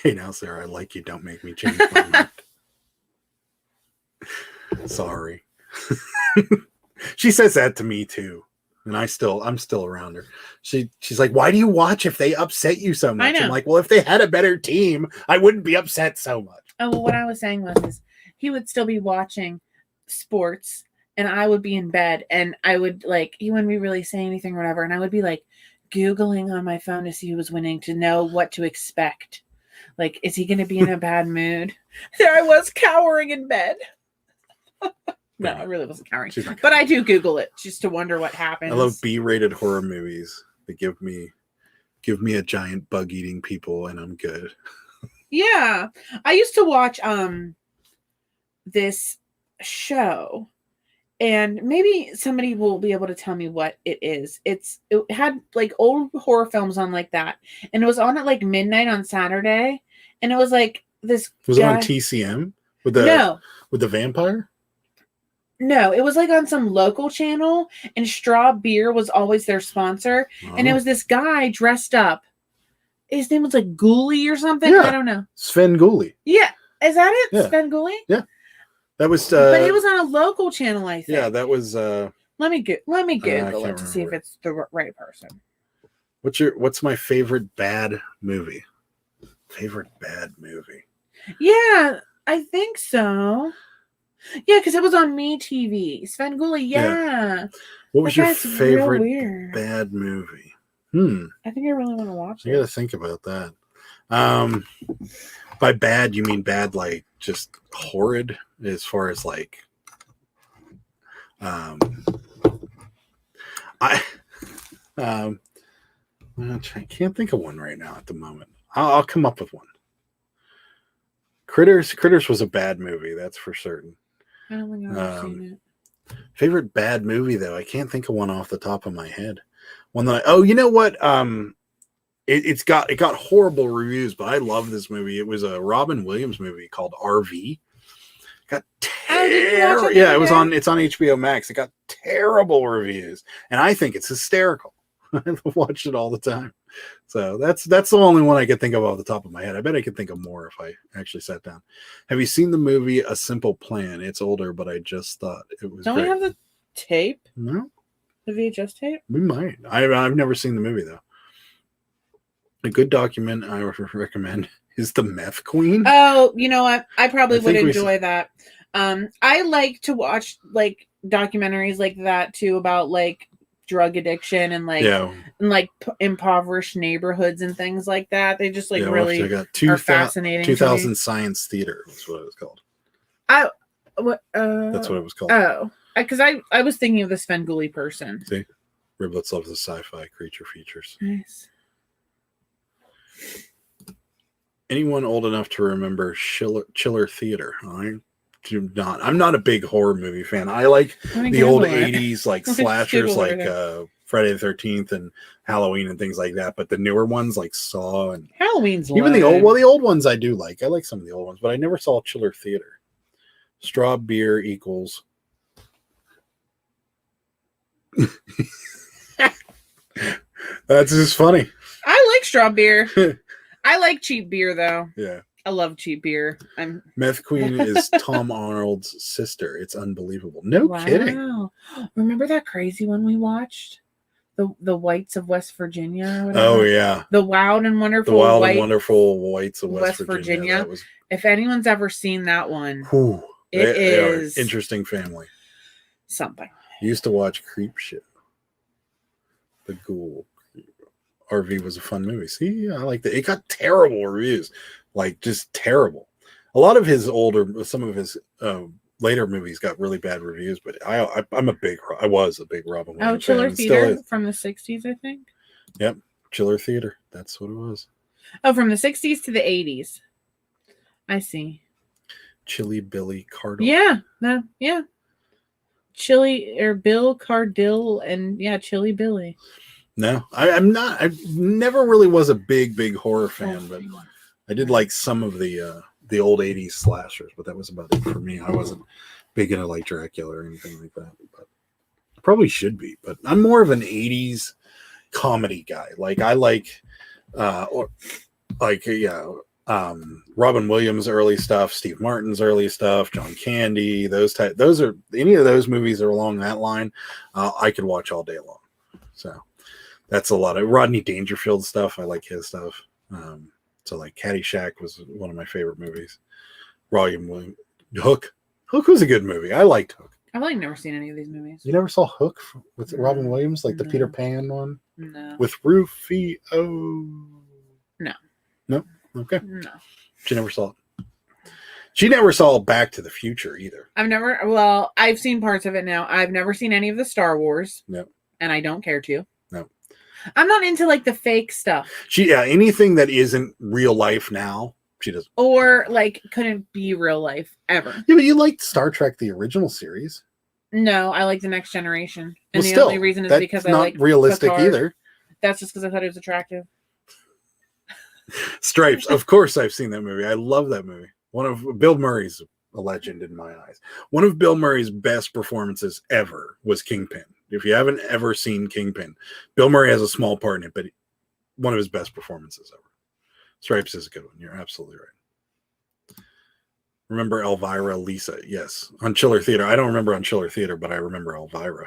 Hey now, Sarah, I like you. Don't make me change my mind. Sorry. She says that to me too, and I'm still around her. She's like, "Why do you watch if they upset you so much?" I'm like, "Well, if they had a better team, I wouldn't be upset so much." Oh, well, what I was saying was he would still be watching sports, and I would be in bed, and I would he wouldn't be really saying anything or whatever, and I would be like Googling on my phone to see who was winning to know what to expect. Like, is he going to be in a bad mood? There I was cowering in bed. No, I really wasn't cowering. But I do Google it just to wonder what happens. I love B-rated horror movies. They give me a giant bug eating people and I'm good. Yeah. I used to watch this show, and maybe somebody will be able to tell me what it is. It had like old horror films on like that, and it was on at like midnight on Saturday, and it was like this. Was it on TCM with the vampire? No, it was like on some local channel, and Straw Beer was always their sponsor. Oh. And it was this guy dressed up. His name was like Ghoulie or something. Yeah. I don't know. Sven Ghoulie. Yeah. Is that it? Yeah. Sven Ghoulie? Yeah. That was but it was on a local channel, I think. Yeah, that was let me Google it to see if it's the right person. What's my favorite bad movie? Favorite bad movie? Yeah, I think so. Yeah, because it was on MeTV. Sven Ghoulie, yeah. What was your favorite bad movie? I think I really want to watch it. I gotta think about that. By bad, you mean bad like just horrid as far as like I can't think of one right now at the moment. I'll come up with one. Critters was a bad movie, that's for certain. I don't think I've seen it. Favorite bad movie though, I can't think of one off the top of my head. One that you know what? It got horrible reviews, but I love this movie. It was a Robin Williams movie called RV. Got terrible. Yeah, it's on HBO Max. It got terrible reviews, and I think it's hysterical. I've watched it all the time. So that's the only one I could think of off the top of my head. I bet I could think of more if I actually sat down. Have you seen the movie A Simple Plan? It's older, but I just thought it was. Don't we have the tape? No. The VHS tape? We might. I've never seen the movie though. A good document I recommend is The Meth Queen. Oh, you know what? I probably would enjoy that. I like to watch like documentaries like that too about like drug addiction and like impoverished neighborhoods and things like that. They just like really are fascinating. 2000 Science Theater was what it was called. That's what it was called. Oh, because I was thinking of the Sven Ghoulie person. See, Riblets loves the sci-fi creature features. Nice. Anyone old enough to remember Chiller Theater? I do not. I'm not a big horror movie fan. I like the old 80s like slashers like Friday the 13th and Halloween and things like that. But the newer ones like Saw and Halloween's even the old ones I do like. I like some of the old ones, but I never saw Chiller Theater. Straw beer equals. That's just funny. I like straw beer. I like cheap beer though. Yeah. I love cheap beer. Meth Queen is Tom Arnold's sister. It's unbelievable. No kidding. Remember that crazy one we watched? The Whites of West Virginia. Oh yeah. The Wild and Wonderful Whites of West Virginia. If anyone's ever seen that one, they are an interesting family. Something. Used to watch Creep Show. The Ghoul. RV was a fun movie. See, I liked it. It got terrible reviews, like just terrible. A lot of his some of his later movies got really bad reviews, but I was a big Robin Williams Chiller fan. Theater from the 60s, I think. Yep, Chiller Theater. That's what it was. Oh, from the 60s to the 80s. I see. Chili Billy Cardell. Yeah. Chili or Bill Cardell and Chili Billy. No, I'm not. I never really was a big horror fan, but I did like some of the old 80s slashers, but that was about it for me. I wasn't big into like Dracula or anything like that, but I probably should be. But I'm more of an 80s comedy guy. Like I like Robin Williams' early stuff, Steve Martin's early stuff, John Candy, any of those movies are along that line. I could watch all day long. So that's a lot of Rodney Dangerfield stuff. I like his stuff. So like Caddyshack was one of my favorite movies. Hook was a good movie. I liked Hook. I've like never seen any of these movies. You never saw Hook with Robin Williams, like the Peter Pan one? No. With Rufio? No. No? Okay. No. She never saw it. She never saw Back to the Future either. I've seen parts of it now. I've never seen any of the Star Wars. Yep. And I don't care to. No. I'm not into like the fake stuff. Anything that isn't real life now, she doesn't. Or like couldn't be real life ever. Yeah, but you liked Star Trek, the original series. No, I like The Next Generation. And well, the only reason is because I like not realistic Picard. either. That's just because I thought it was attractive. Stripes. Of course I've seen that movie. I love that movie. One of Bill Murray's a legend in my eyes. One of Bill Murray's best performances ever was Kingpin. If you haven't ever seen Kingpin, Bill Murray has a small part in it, but one of his best performances ever. Stripes is a good one. You're absolutely right. Remember Elvira Lisa? Yes. On Chiller Theater. I don't remember On Chiller Theater, but I remember Elvira.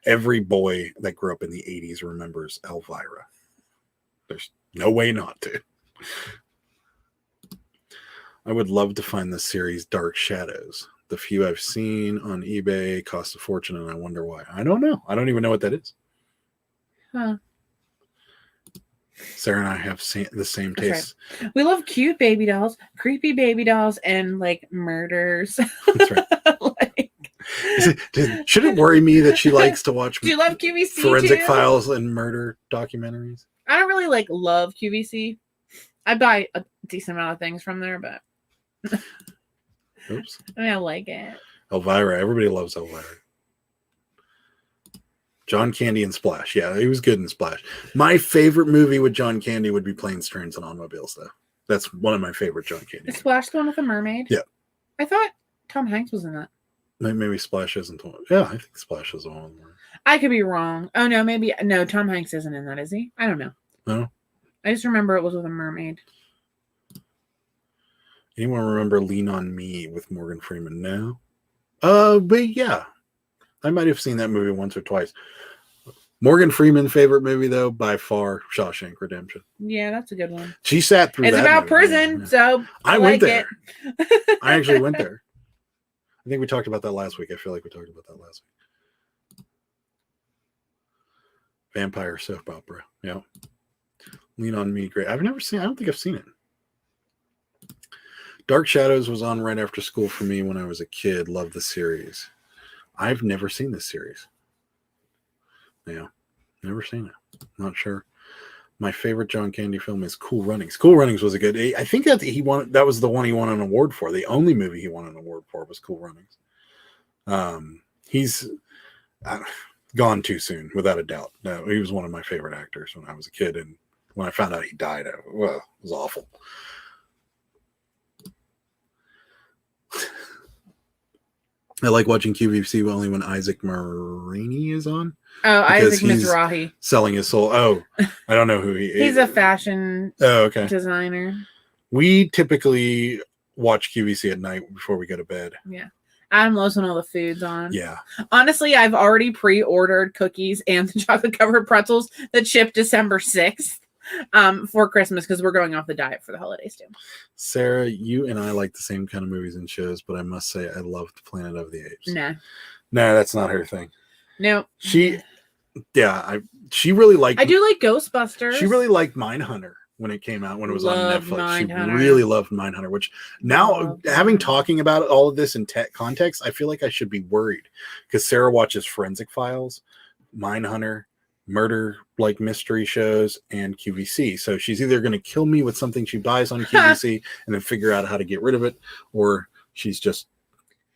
Every boy that grew up in the 80s remembers Elvira. There's no way not to. I would love to find the series Dark Shadows. The few I've seen on eBay cost a fortune, and I wonder why. I don't know. I don't even know what that is. Huh. Sarah and I have the same tastes. Right. We love cute baby dolls, creepy baby dolls, and like murders. That's right. Should it worry me that she likes to watch Do you love QVC forensic too? files and murder documentaries? I don't really love QVC. I buy a decent amount of things from there, but oops. I like it. Elvira. Everybody loves Elvira. John Candy and Splash. Yeah, he was good in Splash. My favorite movie with John Candy would be Planes, Trains, and Automobiles, though. That's one of my favorite John Candy. Is Splash the one with the mermaid? Yeah. I thought Tom Hanks was in that. Maybe Splash isn't the one. Yeah, I think Splash is the one. I could be wrong. Oh, no, maybe. No, Tom Hanks isn't in that, is he? I don't know. No. I just remember it was with a mermaid. Anyone remember Lean on Me with Morgan Freeman? No. But yeah. I might have seen that movie once or twice. Morgan Freeman favorite movie though, by far, Shawshank Redemption. Yeah, that's a good one. She sat through. It's that about movie. prison, Yeah. so I went there. It. I actually went there. I think we talked about that last week. I feel like we talked about that last week. Vampire soap opera. Yeah. Lean on Me. Great. I've never seen. I don't think I've seen it. Dark Shadows was on right after school for me when I was a kid. Loved the series. I've never seen this series. Yeah, never seen it. Not sure. My favorite John Candy film is Cool Runnings. Cool Runnings was a good. I think that that was the one he won an award for. The only movie he won an award for was Cool Runnings. He's gone too soon, without a doubt. No, he was one of my favorite actors when I was a kid, and when I found out he died, it was awful. I like watching QVC only when Isaac Marini is on. Oh, Isaac Mizrahi. Selling his soul. Oh, I don't know who he is. He's a fashion designer. We typically watch QVC at night before we go to bed. Yeah. Adam loves when all the food's on. Yeah. Honestly, I've already pre-ordered cookies and the chocolate-covered pretzels that ship December 6th for Christmas because we're going off the diet for the holidays too. Sarah, you and I like the same kind of movies and shows, but I must say I loved Planet of the Apes. Nah, that's not her thing. No. She really liked. I do like Ghostbusters. She really liked Mindhunter when it came out, when it was on Netflix. She really loved Mindhunter, which now, talking about all of this in context, I feel like I should be worried because Sarah watches Forensic Files, Mindhunter, murder like mystery shows, and QVC. So she's either going to kill me with something she buys on QVC and then figure out how to get rid of it, or she's just,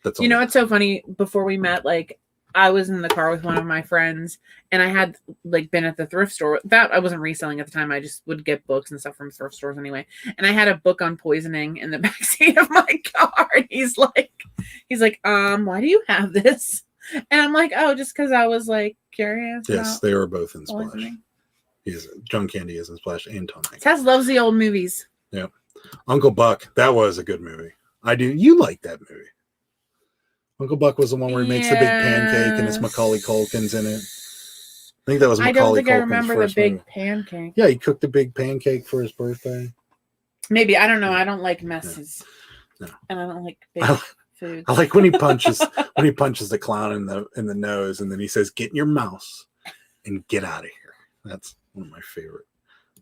that's all. You know, it's so funny. Before we met, like, I was in the car with one of my friends, and I had like been at the thrift store that I wasn't reselling at the time. I just would get books and stuff from thrift stores anyway. And I had a book on poisoning in the backseat of my car. And he's like, why do you have this? And I'm like, oh, just because I was like curious. Yes, they were both in Splash. John Candy is in Splash, and Tom Hanks. Tess loves the old movies. Yeah, Uncle Buck, that was a good movie. I do. You like that movie? Uncle Buck was the one where he makes the big pancake and it's Macaulay Culkin's in it. I think that was Macaulay Culkin's. I don't think I remember the big pancake. Yeah, he cooked a big pancake for his birthday. Maybe. I don't know. I don't like messes. No. And I don't like big food. I like when he punches the clown in the nose, and then he says, "Get in your mouse and get out of here." That's one of my favorite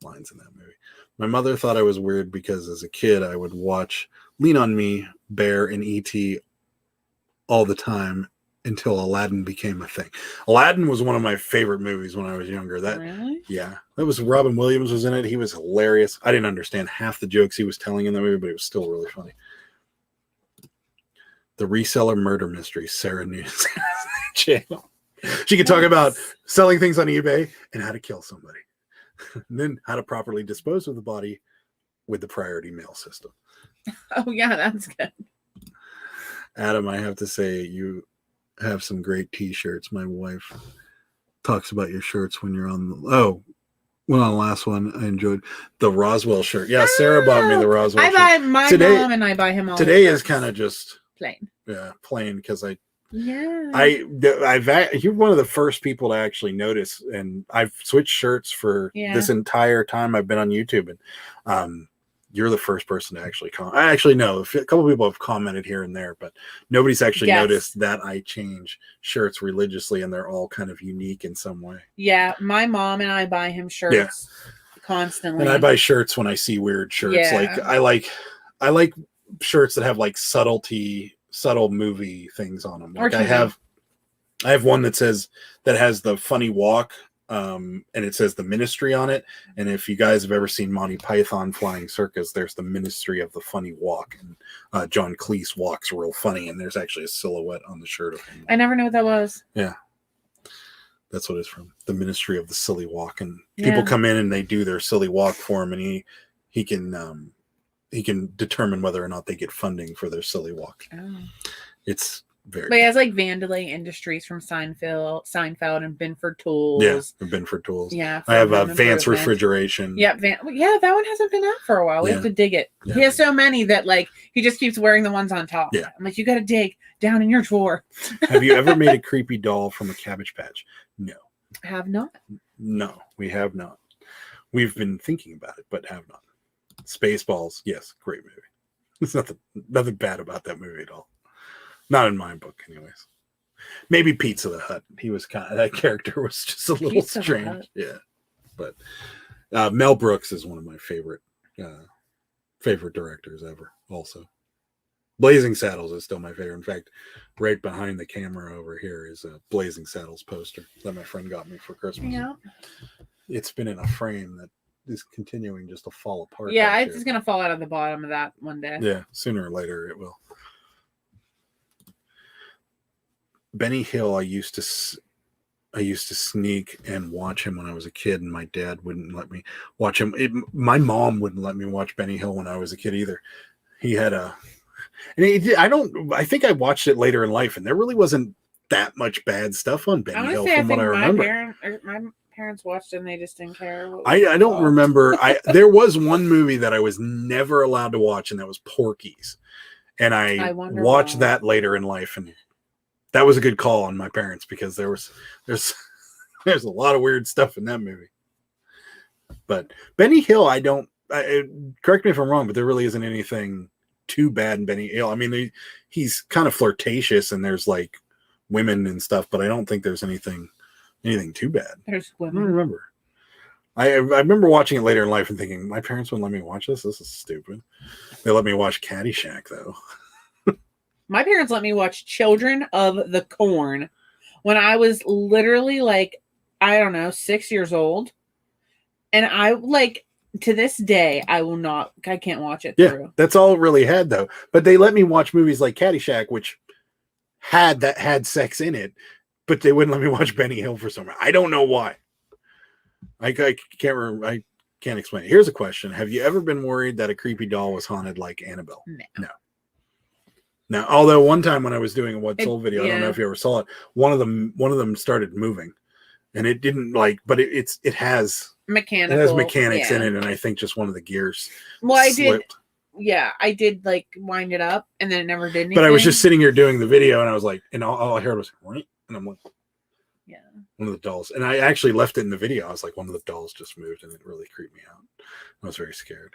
lines in that movie. My mother thought I was weird because as a kid I would watch Lean on Me, Bear, and E.T. all the time until Aladdin became a thing. Aladdin was one of my favorite movies when I was younger. Really? Yeah. That was Robin Williams was in it. He was hilarious. I didn't understand half the jokes he was telling in the movie, but it was still really funny. The Reseller Murder Mystery, Sarah News channel. She could talk about selling things on eBay and how to kill somebody. And then how to properly dispose of the body with the priority mail system. Oh, yeah, that's good. Adam, I have to say, you have some great T-shirts. My wife talks about your shirts when you're on the the last one. I enjoyed the Roswell shirt. Yeah, Sarah bought me the Roswell shirt. I buy my mom and I buy him all. Today is kind of just plain. Yeah, plain because you're one of the first people to actually notice, and I've switched shirts for this entire time I've been on YouTube, and you're the first person to actually comment. I actually know a couple of people have commented here and there, but nobody's actually noticed that I change shirts religiously, and they're all kind of unique in some way. Yeah, my mom and I buy him shirts constantly, and I buy shirts when I see weird shirts. Yeah. Like I like shirts that have like subtle movie things on them. Like I have one that has the funny walk. And it says the ministry on it. And if you guys have ever seen Monty Python Flying Circus, there's the ministry of the funny walk. And John Cleese walks real funny. And there's actually a silhouette on the shirt of him. I never knew what that was. Yeah. That's what it's from. The ministry of the silly walk. And people come in and they do their silly walk for him. And he can determine whether or not they get funding for their silly walk. Oh. It's very. But he has like Vandelay Industries from Seinfeld and Binford Tools. Yeah, Binford Tools. Yeah, I have Vance Refrigeration. Yeah, that one hasn't been out for a while. We have to dig it. Yeah. He has so many that like he just keeps wearing the ones on top. Yeah, I'm like, you got to dig down in your drawer. Have you ever made a creepy doll from a Cabbage Patch? No, I have not. No, we have not. We've been thinking about it, but have not. Spaceballs, yes, great movie. There's nothing bad about that movie at all. Not in my book, anyways. Maybe Pizza the Hut. He was that character was just a little strange. Yeah, but Mel Brooks is one of my favorite directors ever. Also, Blazing Saddles is still my favorite. In fact, right behind the camera over here is a Blazing Saddles poster that my friend got me for Christmas. Yeah, it's been in a frame that is continuing just to fall apart. Yeah, it's going to fall out of the bottom of that one day. Yeah, sooner or later it will. Benny Hill, I used to sneak and watch him when I was a kid, and my dad wouldn't let me watch him. My mom wouldn't let me watch Benny Hill when I was a kid either. He had I think I watched it later in life, and there really wasn't that much bad stuff on Benny Hill from what I remember. My parents watched it and they just didn't care. I don't remember. There was one movie that I was never allowed to watch, and that was Porky's. And I watched that later in life, and that was a good call on my parents because there's a lot of weird stuff in that movie. But Benny Hill, correct me if I'm wrong, but there really isn't anything too bad in Benny Hill. I mean, he's kind of flirtatious, and there's like women and stuff, but I don't think there's anything too bad. There's I don't women. remember. I remember watching it later in life and thinking, my parents wouldn't let me watch this. This is stupid. They let me watch Caddyshack, though. My parents let me watch Children of the Corn when I was literally like, I don't know, 6 years old. And I like, to this day, I can't watch it through. That's all it really had, though. But they let me watch movies like Caddyshack, which had sex in it, but they wouldn't let me watch Benny Hill for some reason. I don't know why. I can't remember. I can't explain it. Here's a question. Have you ever been worried that a creepy doll was haunted like Annabelle? No. Now, although one time when I was doing a What's Sold video, I don't know if you ever saw it, one of them started moving, and it didn't but it has mechanics in it, and I think just one of the gears slipped. I did like wind it up, and then it never did anything. But I was just sitting here doing the video, and I was like, and all I heard was right, and I'm like, yeah, one of the dolls. And I actually left it in the video. I was like, one of the dolls just moved, and it really creeped me out. I was very scared.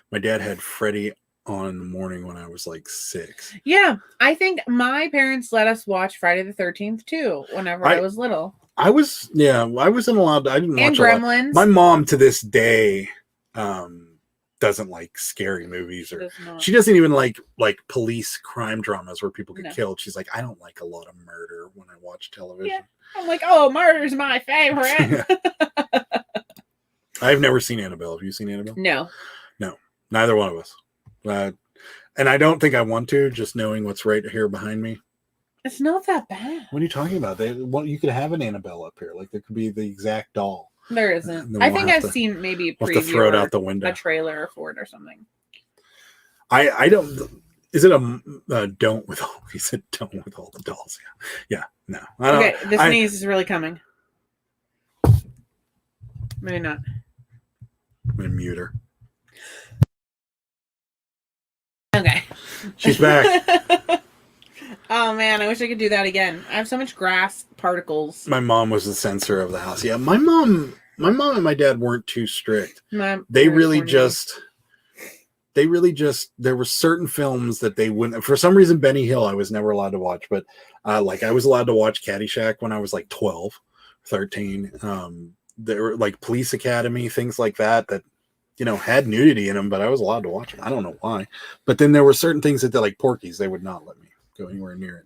My dad had Freddy on in the morning when I was like 6. Yeah, I think my parents let us watch Friday the 13th too whenever I was little. I wasn't allowed to. I didn't watch Gremlins. My mom to this day doesn't like scary movies, or she doesn't even like police crime dramas where people get killed. She's like, I don't like a lot of murder when I watch television. Yeah. I'm like, oh, murder's my favorite. I've never seen Annabelle. Have you seen Annabelle? No, neither one of us. And I don't think I want to, just knowing what's right here behind me. It's not that bad. What are you talking about? You could have an Annabelle up here. Like, there could be the exact doll. There isn't. I think I've seen maybe a preview, to throw it out the window, a trailer for it or something. I don't. Is it a don't with all? He said don't with all the dolls. Yeah. No. I don't, okay, this sneeze is really coming. Maybe not. I'm gonna mute her. Okay. She's back. Oh man, I wish I could do that again. I have so much grass particles. My mom was the censor of the house. Yeah, my mom and my dad weren't too strict. They really just there were certain films that they wouldn't. For some reason, Benny Hill I was never allowed to watch, but I was allowed to watch Caddyshack when I was like 12, 13. There were like Police Academy, things like that had nudity in them, but I was allowed to watch them. I don't know why. But then there were certain things that like Porky's, they would not let me go anywhere near it.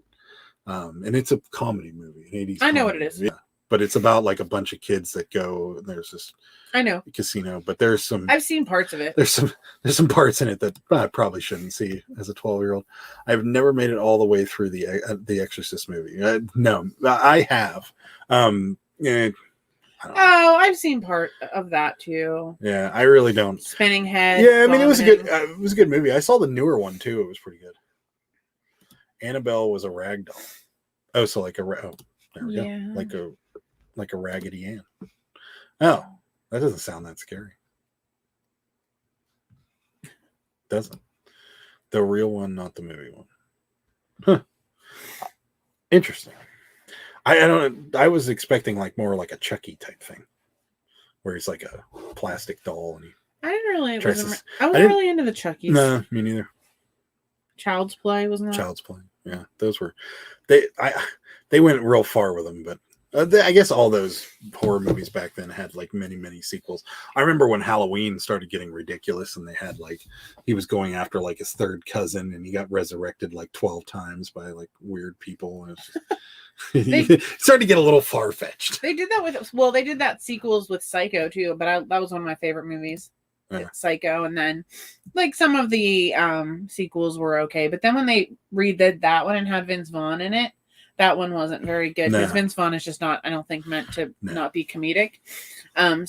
And it's a comedy movie, an 80s. I know what it is. Yeah. But it's about like a bunch of kids that go, and there's this casino, but there's some, I've seen parts of it. There's some parts in it that I probably shouldn't see as a 12-year-old. I've never made it all the way through the Exorcist movie. No, I have. I've seen part of that too. Yeah, I really don't. Spinning head. Yeah, I mean, it was a good movie. I saw the newer one too. It was pretty good. Annabelle was a rag doll. Oh, so like there we go. Like a Raggedy Ann. Oh, that doesn't sound that scary. Doesn't. The real one, not the movie one. Huh. Interesting. I was expecting like more like a Chucky type thing, where he's like a plastic doll and I wasn't really into the Chuckies. No, me neither. Child's Play, wasn't that? Child's Play. Yeah, those were they went real far with them, but I guess all those horror movies back then had like many sequels. I remember when Halloween started getting ridiculous, and they had like he was going after like his third cousin, and he got resurrected like 12 times by like weird people, and it started to get a little far fetched. They did that sequels with Psycho too, but that was one of my favorite movies. Yeah. Psycho, and then like some of the sequels were okay, but then when they redid that one and had Vince Vaughn in it, that one wasn't very good because Vince Vaughn is just not, I don't think, meant to not be comedic.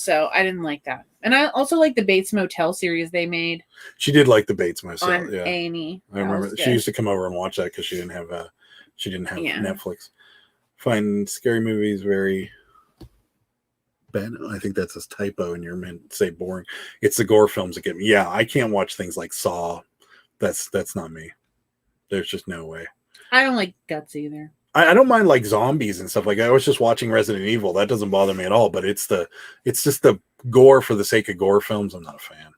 So I didn't like that, and I also like the Bates Motel series they made. She did like the Bates Motel on A&E. I remember she used to come over and watch that because she didn't have Netflix. Find scary movies very bad. I think that's a typo, and you're meant to say boring. It's the gore films that get me. Yeah, I can't watch things like Saw. That's not me. There's just no way. I don't like guts either. I don't mind like zombies and stuff like that. I was just watching Resident Evil. That doesn't bother me at all. But it's just the gore for the sake of gore films. I'm not a fan.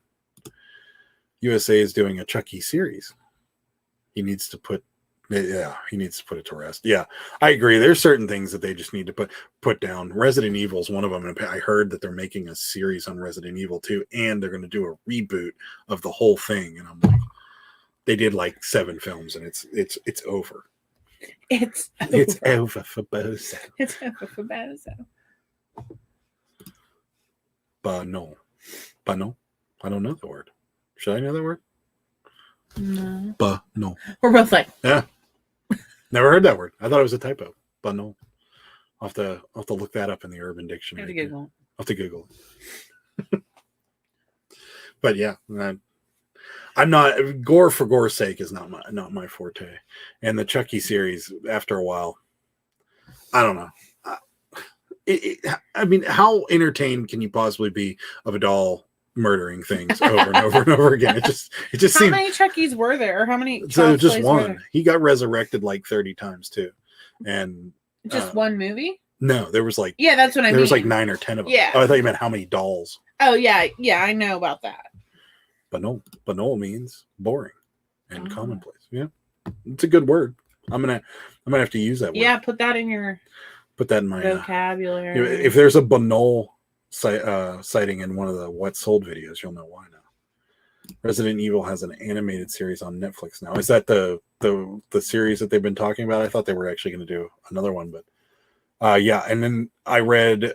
USA is doing a Chucky series. He needs to put Yeah, he needs to put it to rest. Yeah, I agree. There's certain things that they just need to put down. Resident Evil is one of them. And I heard that they're making a series on Resident Evil 2, and they're going to do a reboot of the whole thing. And I'm like, they did like 7 films, and it's over. It's over for Bozo. It's over for Bozo. But no. I don't know the word. Should I know that word? No. But no. We're both like, yeah. Never heard that word. I thought it was a typo. But no. I'll have to look that up in the Urban Dictionary. I'll have to Google it. But yeah, I'm not, gore for gore's sake is not my forte. And the Chucky series, after a while, I don't know. I mean, how entertained can you possibly be of a doll murdering things over and over and over again? It just how seemed. How many Chuckies were there? Or how many? So just one. He got resurrected like 30 times too, and just one movie. No, there was like that's what I mean. There was like 9 or 10 of them. Yeah. Oh, I thought you meant how many dolls. Oh yeah, I know about that. Banal means boring and commonplace. Yeah, it's a good word. I'm gonna have to use that word. Yeah, put that in your. Put that in my vocabulary. If there's a banal sighting in one of the What Sold videos, you'll know why now. Resident Evil has an animated series on Netflix now. Is that the series that they've been talking about? I thought they were actually going to do another one, but yeah. And then I read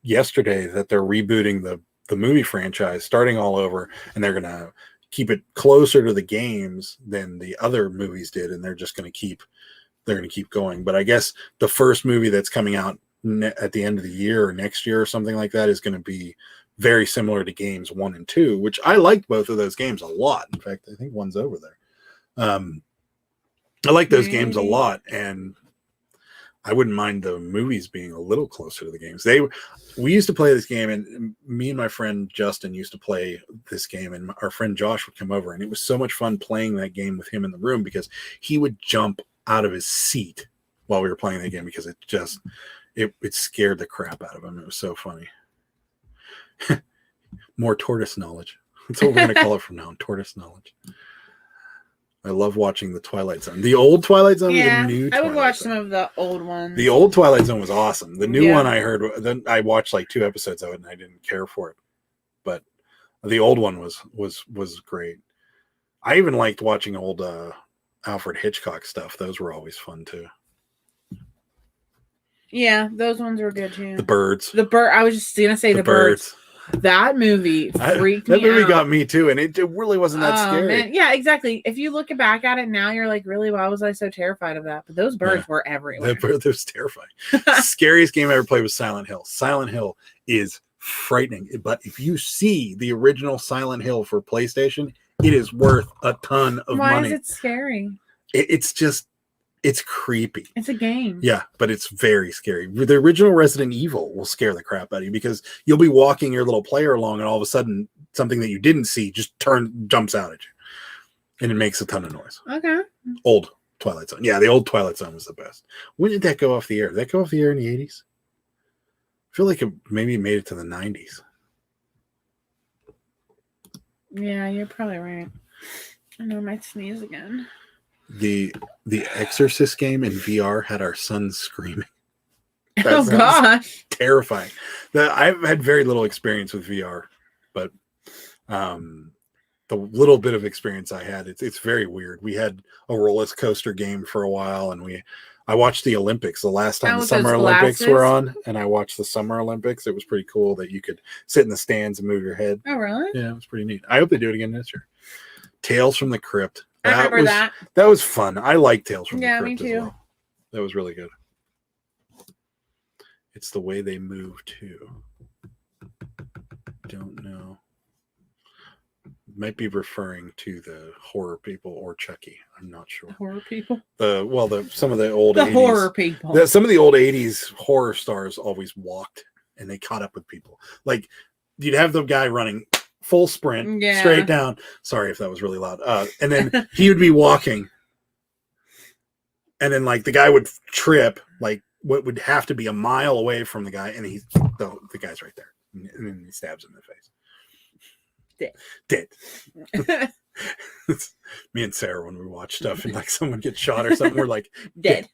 yesterday that they're rebooting the movie franchise, starting all over, and they're going to keep it closer to the games than the other movies did, and they're just going to keep going. But I guess the first movie that's coming out at the end of the year or next year or something like that is going to be very similar to games 1 and 2, which I liked both of those games a lot. In fact, I think one's over there. I like those games a lot, and I wouldn't mind the movies being a little closer to the games. We used to play this game, and me and my friend Justin used to play this game, and our friend Josh would come over, and it was so much fun playing that game with him in the room because he would jump out of his seat while we were playing the game because it scared the crap out of him. It was so funny. More tortoise knowledge. That's what we're going to call it from now on. Tortoise knowledge. I love watching the Twilight Zone. The old Twilight Zone, the new Twilight I would watch Zone. some of the old ones. The old Twilight Zone was awesome. The new one I heard, then I watched like 2 episodes of it and I didn't care for it. But the old one was great. I even liked watching old Alfred Hitchcock stuff. Those were always fun too. Yeah, those ones were good too. The Birds. I was just gonna say the birds. That movie freaked me out. That movie got me too, and it really wasn't that scary. Man. Yeah, exactly. If you look back at it now, you're like, really, why was I so terrified of that? But those birds were everywhere. That was terrifying. Scariest game I ever played was Silent Hill. Silent Hill is frightening, but if you see the original Silent Hill for PlayStation, it is worth a ton of money. Why is it scary? It's creepy. It's a game. Yeah, but it's very scary. The original Resident Evil will scare the crap out of you because you'll be walking your little player along and all of a sudden something that you didn't see just jumps out at you. And it makes a ton of noise. Okay. Old Twilight Zone. Yeah, the old Twilight Zone was the best. When did that go off the air? Did that go off the air in the 80s? I feel like it maybe made it to the 90s. Yeah, you're probably right. I know I might sneeze again. The Exorcist game in VR had our son screaming. Oh gosh, terrifying. I've had very little experience with VR, but the little bit of experience I had, it's very weird. We had a roller coaster game for a while, and I watched the Olympics the last time the Summer Olympics were on, and I watched the Summer Olympics. It was pretty cool that you could sit in the stands and move your head. Oh really? Yeah, it was pretty neat. I hope they do it again this year. Tales from the Crypt. I remember that. That was fun. I like Tales from the Crypt. Yeah, me too. As well. That was really good. It's the way they move too. Don't know. Might be referring to the horror people or Chucky. I'm not sure. Horror people. Some of the old 80s, horror people. Some of the old 80s horror stars always walked and they caught up with people. Like you'd have the guy running full sprint straight down. Sorry if that was really loud. And then he would be walking, and then like the guy would trip, like what would have to be a mile away from the guy, and the guy's right there, and then he stabs him in the face. Dead. Me and Sarah, when we watch stuff and like someone gets shot or something, we're like, dead.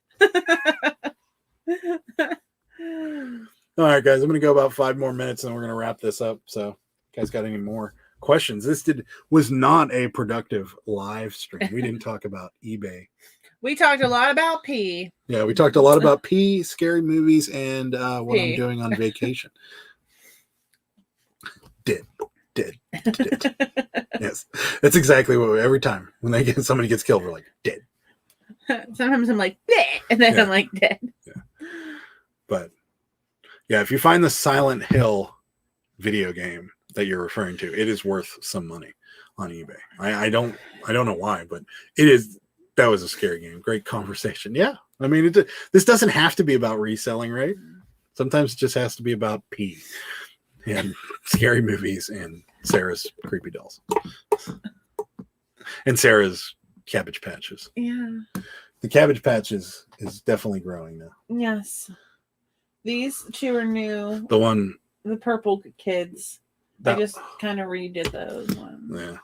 All right, guys, I'm going to go about 5 more minutes and we're going to wrap this up. So, you guys got any more questions? This was not a productive live stream. We didn't talk about eBay. We talked a lot about pee. Yeah, we talked a lot about pee, scary movies, and what I'm doing on vacation. Did. Yes, that's exactly what every time when somebody gets killed, we're like, dead. Sometimes I'm like, bleh, and then I'm like, dead. Yeah. But yeah, if you find the Silent Hill video game that you're referring to, it is worth some money on eBay. I don't know why, but it is. That was a scary game. Great conversation. Yeah, I mean, this doesn't have to be about reselling, right? Sometimes it just has to be about pee and scary movies and Sarah's creepy dolls and Sarah's Cabbage Patches. Yeah, the Cabbage Patches is definitely growing now. Yes, these 2 are new. The purple kids. I just kind of redid those ones. Yeah.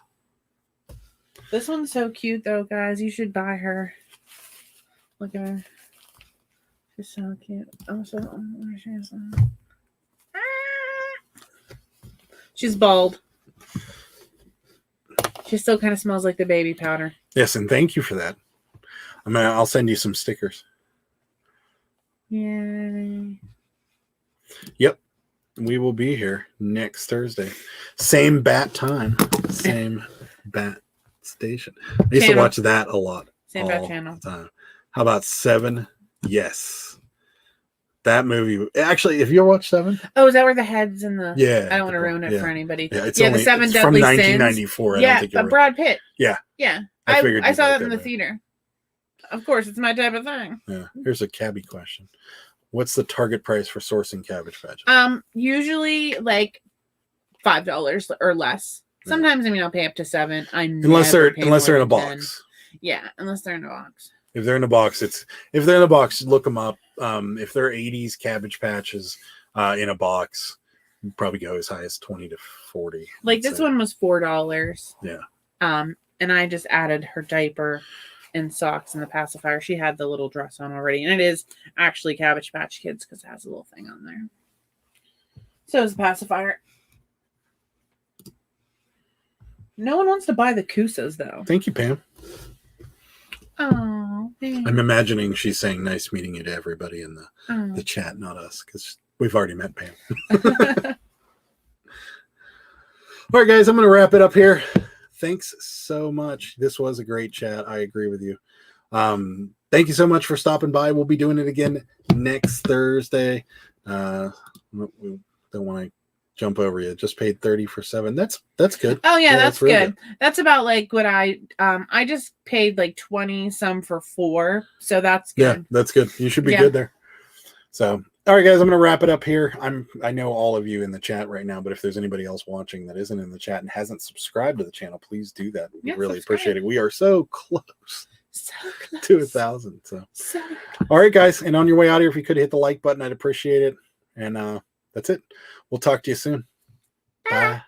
This one's so cute, though, guys. You should buy her. Look at her. She's so cute. She's bald. She still kind of smells like the baby powder. Yes, and thank you for that. I'll send you some stickers. Yay. Yep. We will be here next Thursday. Same bat time. Same bat station. I used to watch that a lot. Same bat channel. Time. How about 7? Yes. That movie. Actually, if you ever watched 7? Oh, is that where the head's in the... Yeah. I don't want to ruin it for anybody. Yeah, it's the 7 Deadly from Sins. 1994. Yeah, but Brad Pitt. Yeah. Yeah. I figured I saw that in the theater. Of course, it's my type of thing. Yeah. Here's a cabbie question. What's the target price for sourcing Cabbage Patches? Usually like $5 or less. Sometimes I'll pay up to $7. Unless they're in a box. 10. Yeah, unless they're in a box. If they're in a box, look them up. If they're 80s Cabbage Patches in a box, you probably go as high as 20 to 40. Like this one was $4. Yeah. And I just added her diaper and socks and the pacifier. She had the little dress on already, and it is actually Cabbage Patch Kids because it has a little thing on there. So is the pacifier. No one wants to buy the Kusas though. Thank you, Pam. Oh, I'm imagining she's saying nice meeting you to everybody in the chat, not us, because we've already met Pam. All right, guys, I'm going to wrap it up here. Thanks so much. This was a great chat. I agree with you. Thank you so much for stopping by. We'll be doing it again next Thursday. We don't want to jump over you. Just paid 30 for 7. That's good. Oh yeah, that's good. Good. That's about like what I just paid like 20 some for 4. So that's good. Yeah, that's good. You should be good there. So, all right, guys, I'm going to wrap it up here. I know all of you in the chat right now, but if there's anybody else watching that isn't in the chat and hasn't subscribed to the channel, please do that. We really appreciate it. We are so close. To 1,000. So all right, guys, and on your way out here, if you could hit the like button, I'd appreciate it. And that's it. We'll talk to you soon. Bye.